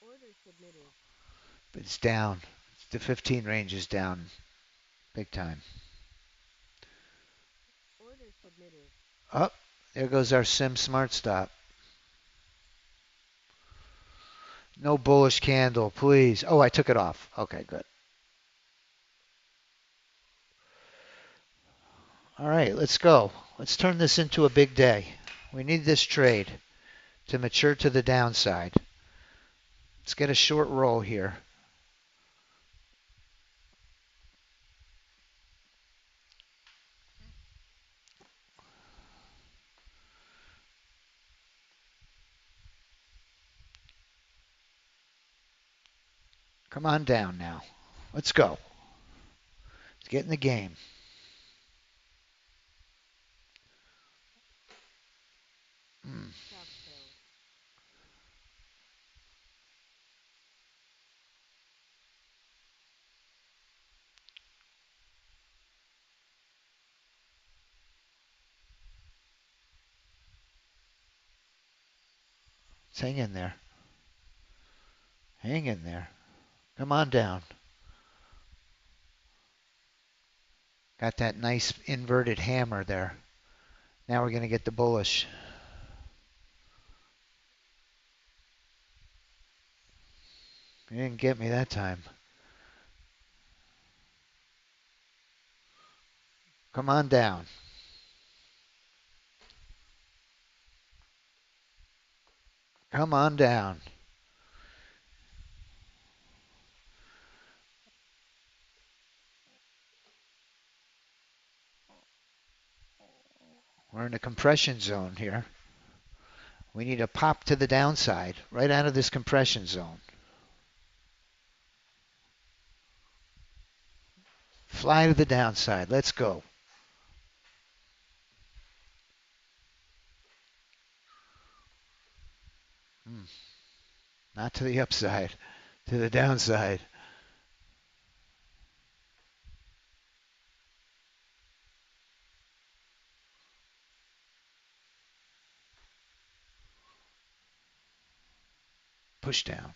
Order submitted. It's down. The 15 range is down big time. Order submitted. Up. There goes our Sim Smart Stop. No bullish candle, please. Oh, I took it off. Okay, good. All right, let's go. Let's turn this into a big day. We need this trade to mature to the downside. Let's get a short roll here. Come on down now. Let's go. Let's get in the game. Hmm. Stop sell. Let's hang in there. Hang in there. Come on down. Got that nice inverted hammer there. Now we're going to get the bullish. You didn't get me that time. Come on down. Come on down. We're in a compression zone here. We need a pop to the downside right out of this compression zone. Fly to the downside. Let's go. Hmm. Not to the upside, to the downside. Push down.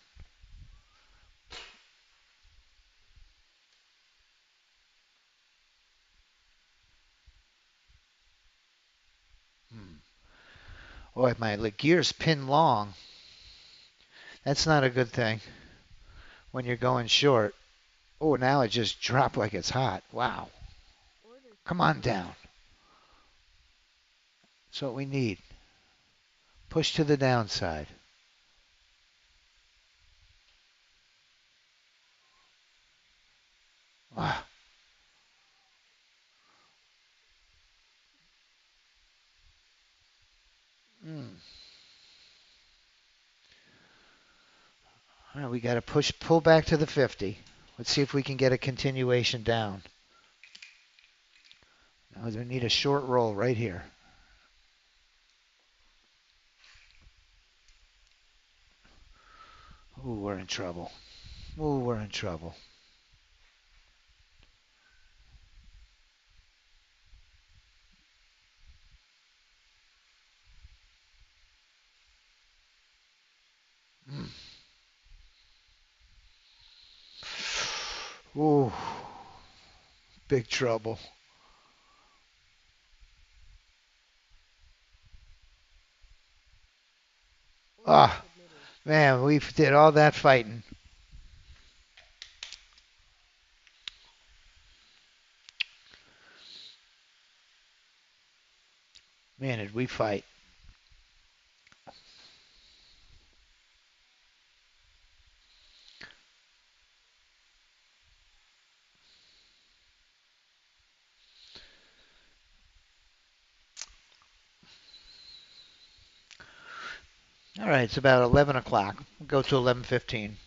Hmm. Boy, if my gear's pin long, that's not a good thing when you're going short. Oh, now it just dropped like it's hot. Wow. Order Come on submitted. down. That's what we need. Push to the downside. Ah. Mm. All right, we got to pull back to the 50. Let's see if we can get a continuation down. Now we need a short roll right here. Ooh, we're in trouble. Ooh, we're in trouble. Mm. Ooh, big trouble. Order Ah, submitted. man, we did all that fighting. Man, did we fight. All right, it's about 11 o'clock. We'll go to 11:15.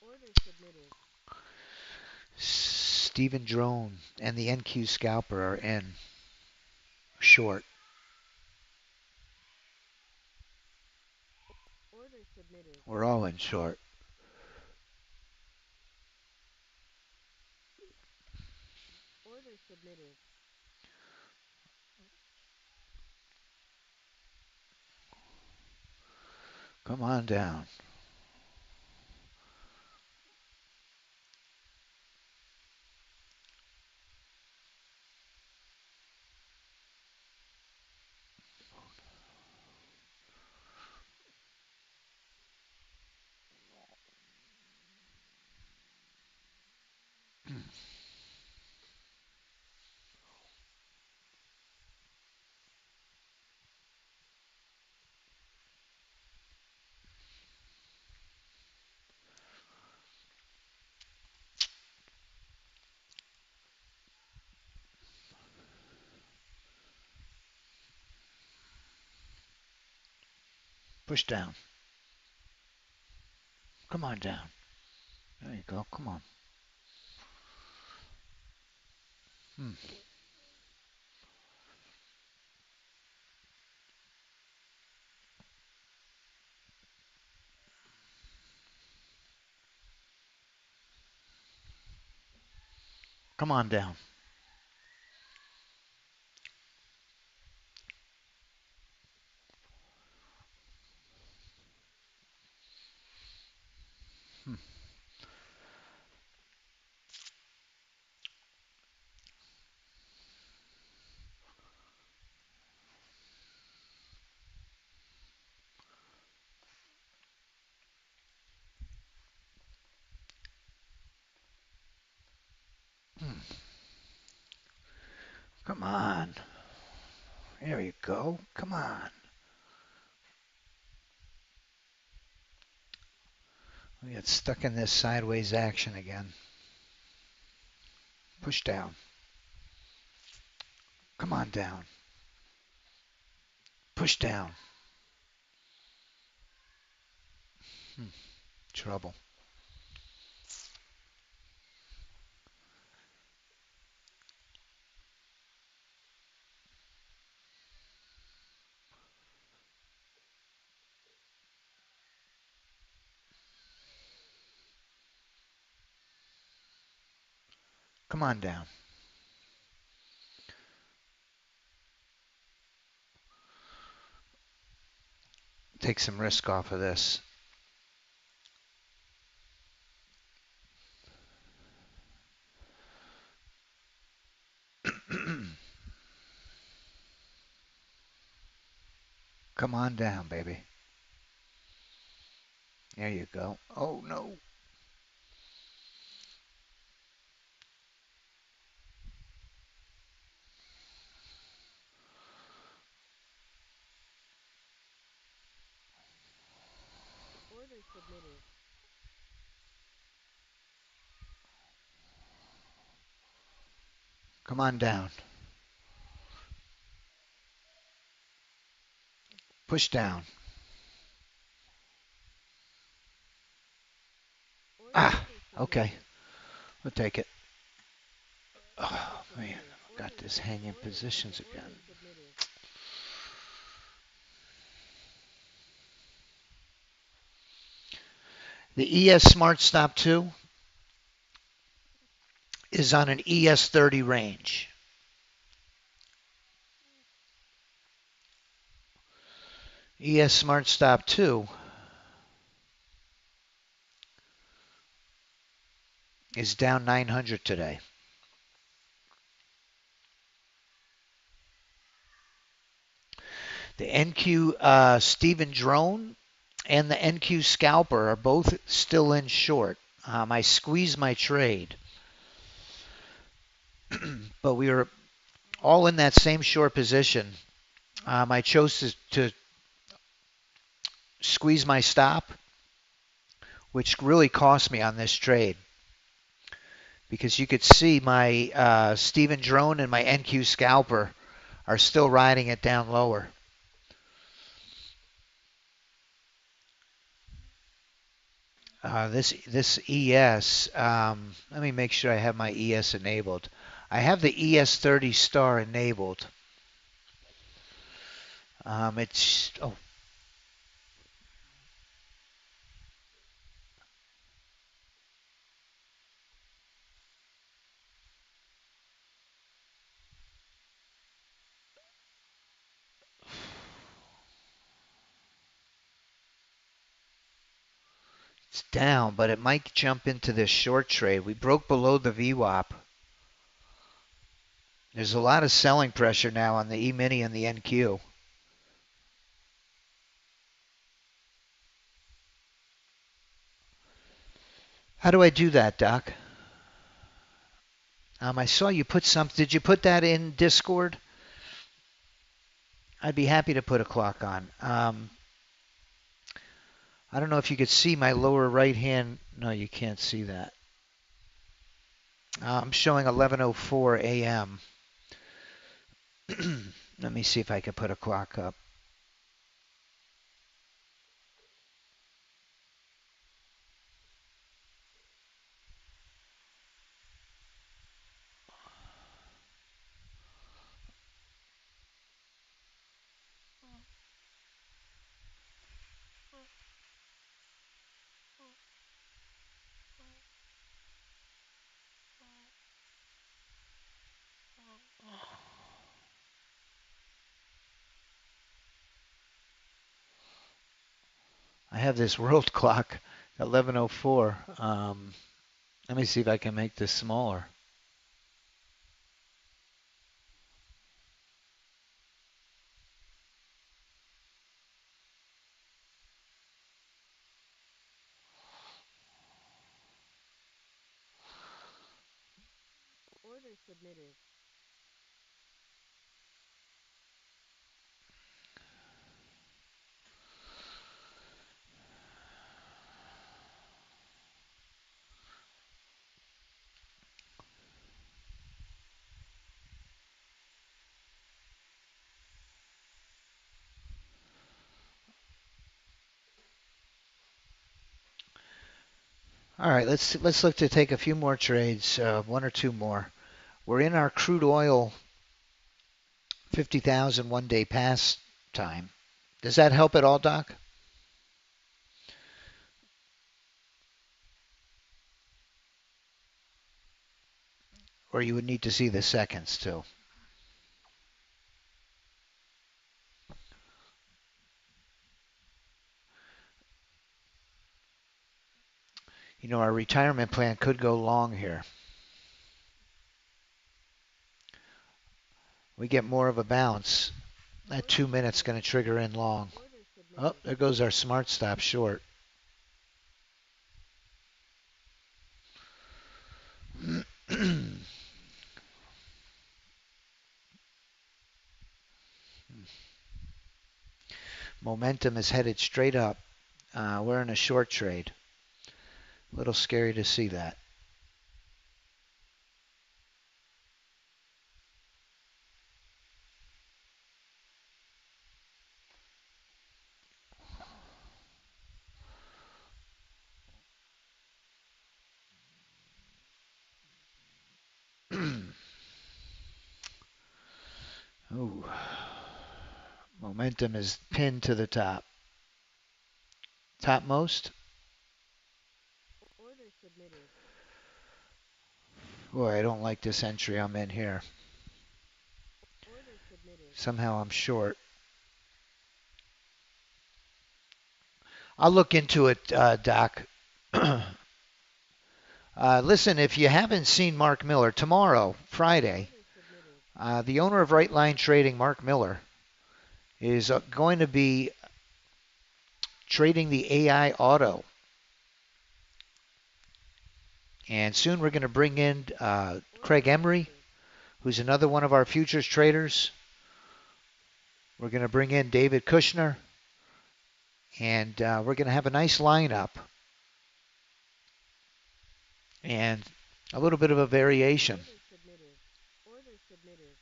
Order submitted. Stephen Drone and the NQ scalper are in short. Order submitted. We're all in short. Order submitted. Come on down. Push down. Come on down. There you go. Come on. Hmm. Come on down. Hmm. Hmm. Come on. There you go. Come on. We get stuck in this sideways action again. Push down. Come on down. Push down. Hmm. Trouble. Come on down. Take some risk off of this. Come on down, baby. There you go. Oh, no. Order submitted. Come on down. Push down. Ah, Order okay. submitted. We'll take it. Order Oh, man. submitted. Got Order this sub hanging order positions again. order submitted. The ES Smart Stop 2 is on an ES30 range. ES Smart Stop 2 is down 900 today. The NQ Steven Drone and the NQ Scalper are both still in short. I squeezed my trade, but we were all in that same short position. I chose to squeeze my stop, which really cost me on this trade because you could see my Steven Drone and my NQ Scalper are still riding it down lower. This ES, let me make sure I have my ES enabled. I have the ES30 star enabled. It's it's down, but it might jump into this short trade. We broke below the VWAP. There's a lot of selling pressure now on the E-mini and the NQ. How do I do that, Doc? I saw you put some. Did you put that in Discord? I'd be happy to put a clock on. I don't know if you could see my lower right hand. No, you can't see that. I'm showing 11:04 a.m. Let me see if I can put a clock up. I have this world clock, 11:04. Let me see if I can make this smaller. Order submitted. All right, let's look to take a few more trades, one or two more. We're in our crude oil 50,000 one-day pass time. Does that help at all, Doc? Or you would need to see the seconds too. You know, our retirement plan could go long here. We get more of a bounce. That 2 minutes going to trigger in long. Order Oh, submitted. there goes our smart stop short. Momentum is headed straight up. We're in a short trade. A little scary to see that. Ooh. Momentum is pinned to the top. Topmost. Order submitted. Boy, I don't like this entry I'm in here. Order submitted. Somehow I'm short. I'll look into it, Doc. Listen, if you haven't seen Mark Miller, tomorrow, Friday, Order submitted. the owner of Right Line Trading, Mark Miller, is going to be trading the AI auto. And soon we're going to bring in Order Craig Emery, submitted. who's another one of our futures traders. We're going to bring in David Kushner, and we're going to have a nice lineup and a little bit of a variation. Order submitted. Order submitted.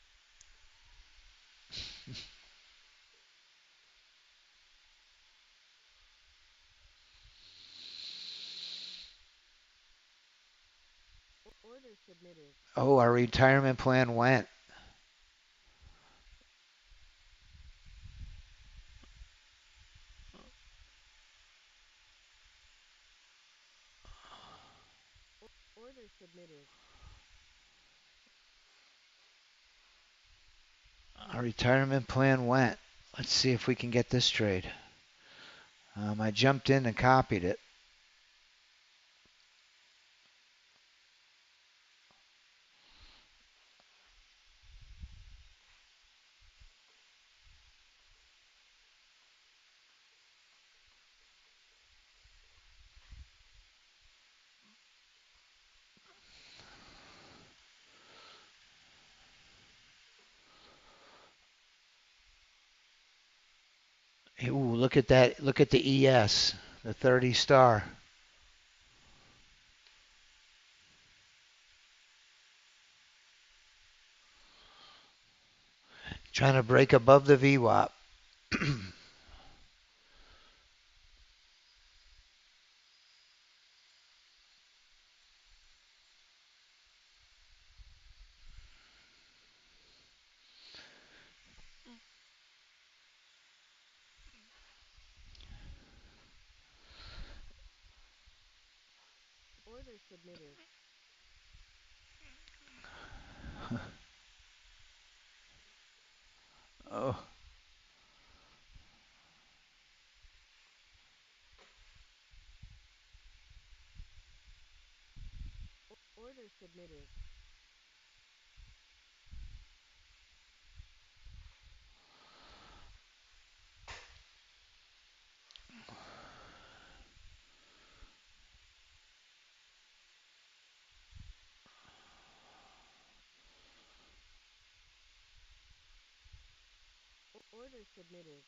Order submitted. Oh, our retirement plan went. Order submitted. Our retirement plan went. Let's see if we can get this trade. I jumped in and copied it. Ooh, look at that. Look at the ES, the 30 star. Trying to break above the VWAP. Order submitted. Oh, Order submitted. Order submitted.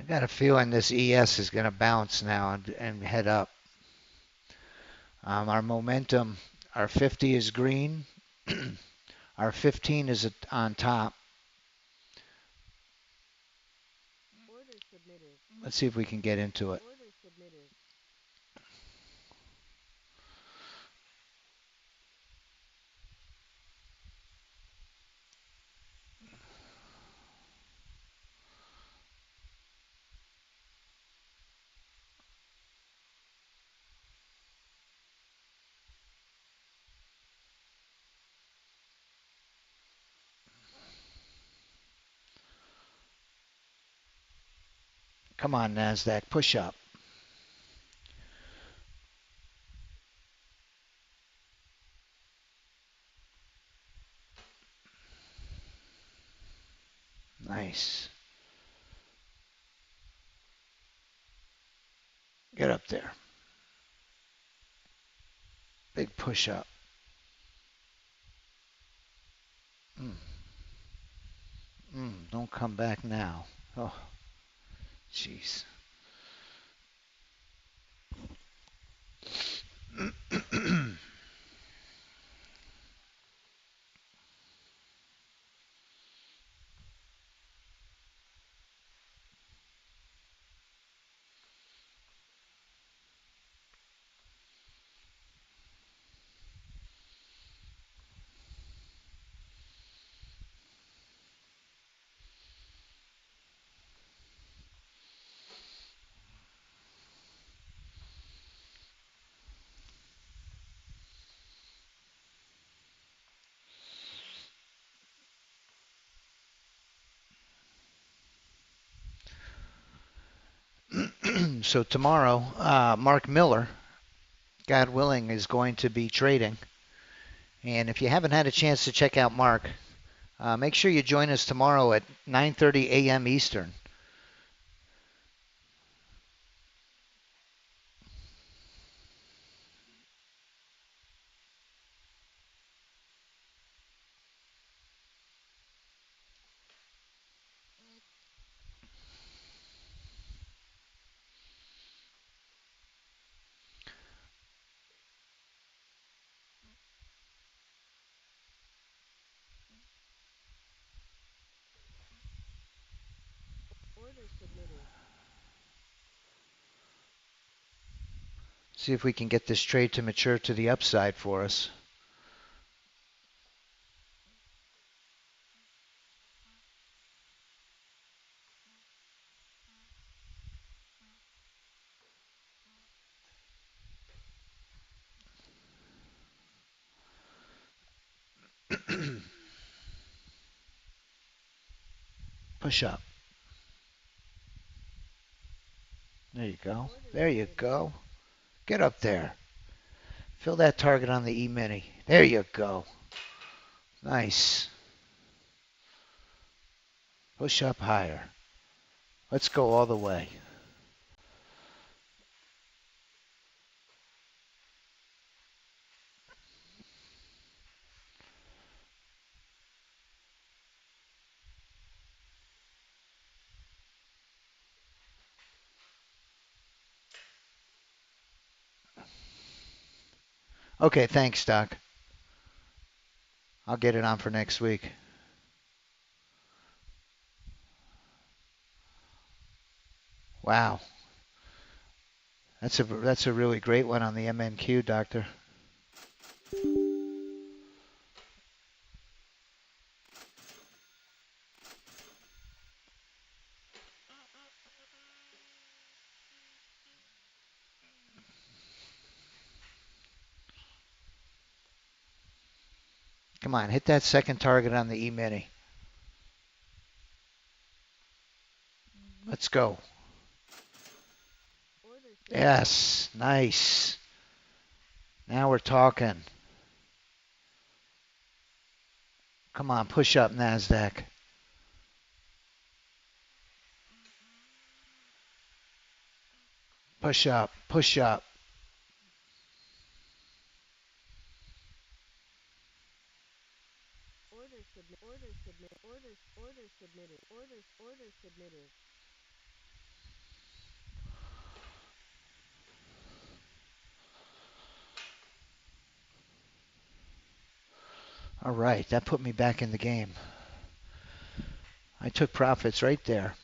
I got a feeling this ES is going to bounce now and head up. Our momentum, our 50 is green. Our 15 is on top. Order submitted. Let's see if we can get into it. Order submitted. Come on, NASDAQ, push up. Nice. Get up there. Big push up. Mm. Don't come back now. Oh, jeez. So tomorrow, Mark Miller, God willing, is going to be trading. And if you haven't had a chance to check out Mark, make sure you join us tomorrow at 9:30 a.m. Eastern. Order submitted. See if we can get this trade to mature to the upside for us. Push up. There you go. Order There you submitted. go. Get up there. Fill that target on the E-mini. There you go. Nice. Push up higher. Let's go all the way. Okay, thanks, Doc. I'll get it on for next week. Wow. That's a really great one on the MNQ, Doctor. Come on, hit that second target on the E-mini. Let's go. Order submitted. Yes, nice. Now we're talking. Come on, push up, NASDAQ. Push up, push up. Order submit. Order submit. Order submitted. Order submitted. All right, that put me back in the game. I took profits right there.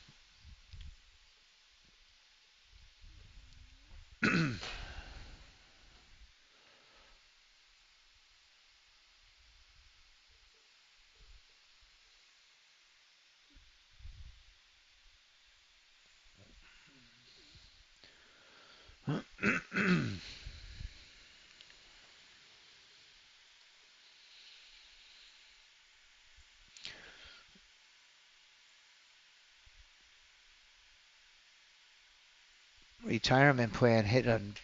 Retirement plan hit on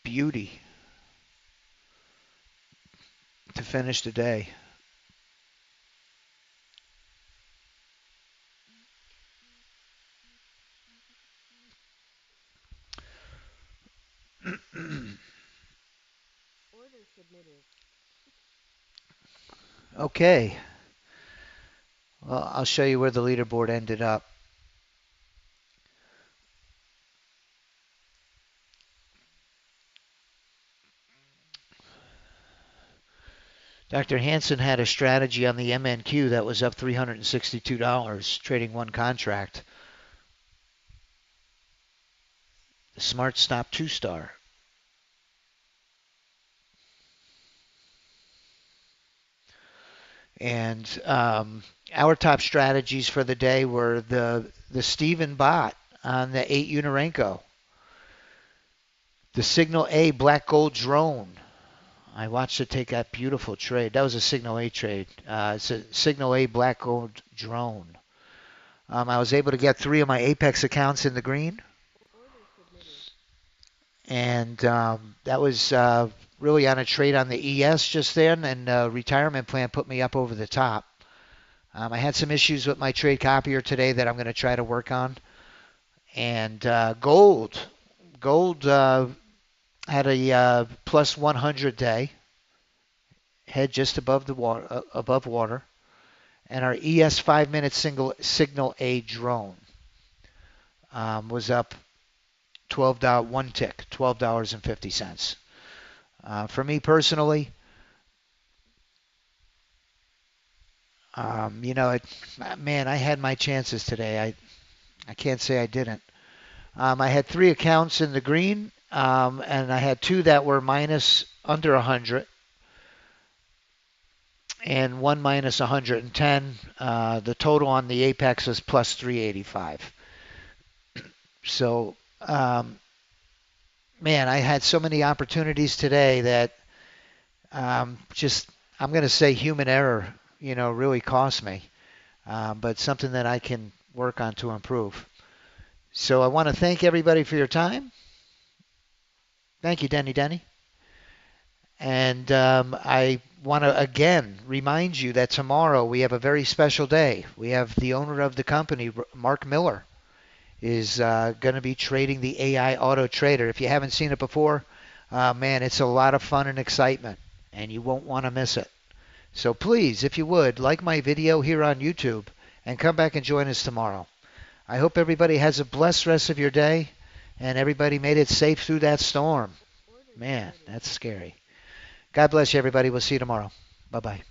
beauty to finish the day. Order submitted. Okay. Well, I'll show you where the leaderboard ended up. Dr. Hansen had a strategy on the MNQ that was up $362 trading one contract. The Smart Stop 2-star. And our top strategies for the day were the Steven bot on the 8 Unarenko, the Signal A black gold drone. I watched it take that beautiful trade. That was a Signal A trade. It's a Signal A black gold drone. I was able to get 3 of my Apex accounts in the green, Order submitted. and that was really on a trade on the ES just then, and retirement plan put me up over the top. I had some issues with my trade copier today that I'm going to try to work on. And gold had a plus 100 day, head just above the water, above water, and our ES 5-minute signal A drone was up one tick, $12.50. For me personally, man, I had my chances today. I can't say I didn't. I had 3 accounts in the green, and I had 2 that were minus under 100, and 1 minus 110. The total on the Apex was plus 385. So, man, I had so many opportunities today that I'm going to say human error, really cost me, but something that I can work on to improve. So I want to thank everybody for your time. Thank you, Denny. And I want to again remind you that tomorrow we have a very special day. We have the owner of the company, Mark Miller, is going to be trading the AI Auto Trader. If you haven't seen it before, man, it's a lot of fun and excitement, and you won't want to miss it. So please, if you would, like my video here on YouTube and come back and join us tomorrow. I hope everybody has a blessed rest of your day and everybody made it safe through that storm. Order Man, submitted. that's scary. God bless you, everybody. We'll see you tomorrow. Bye-bye.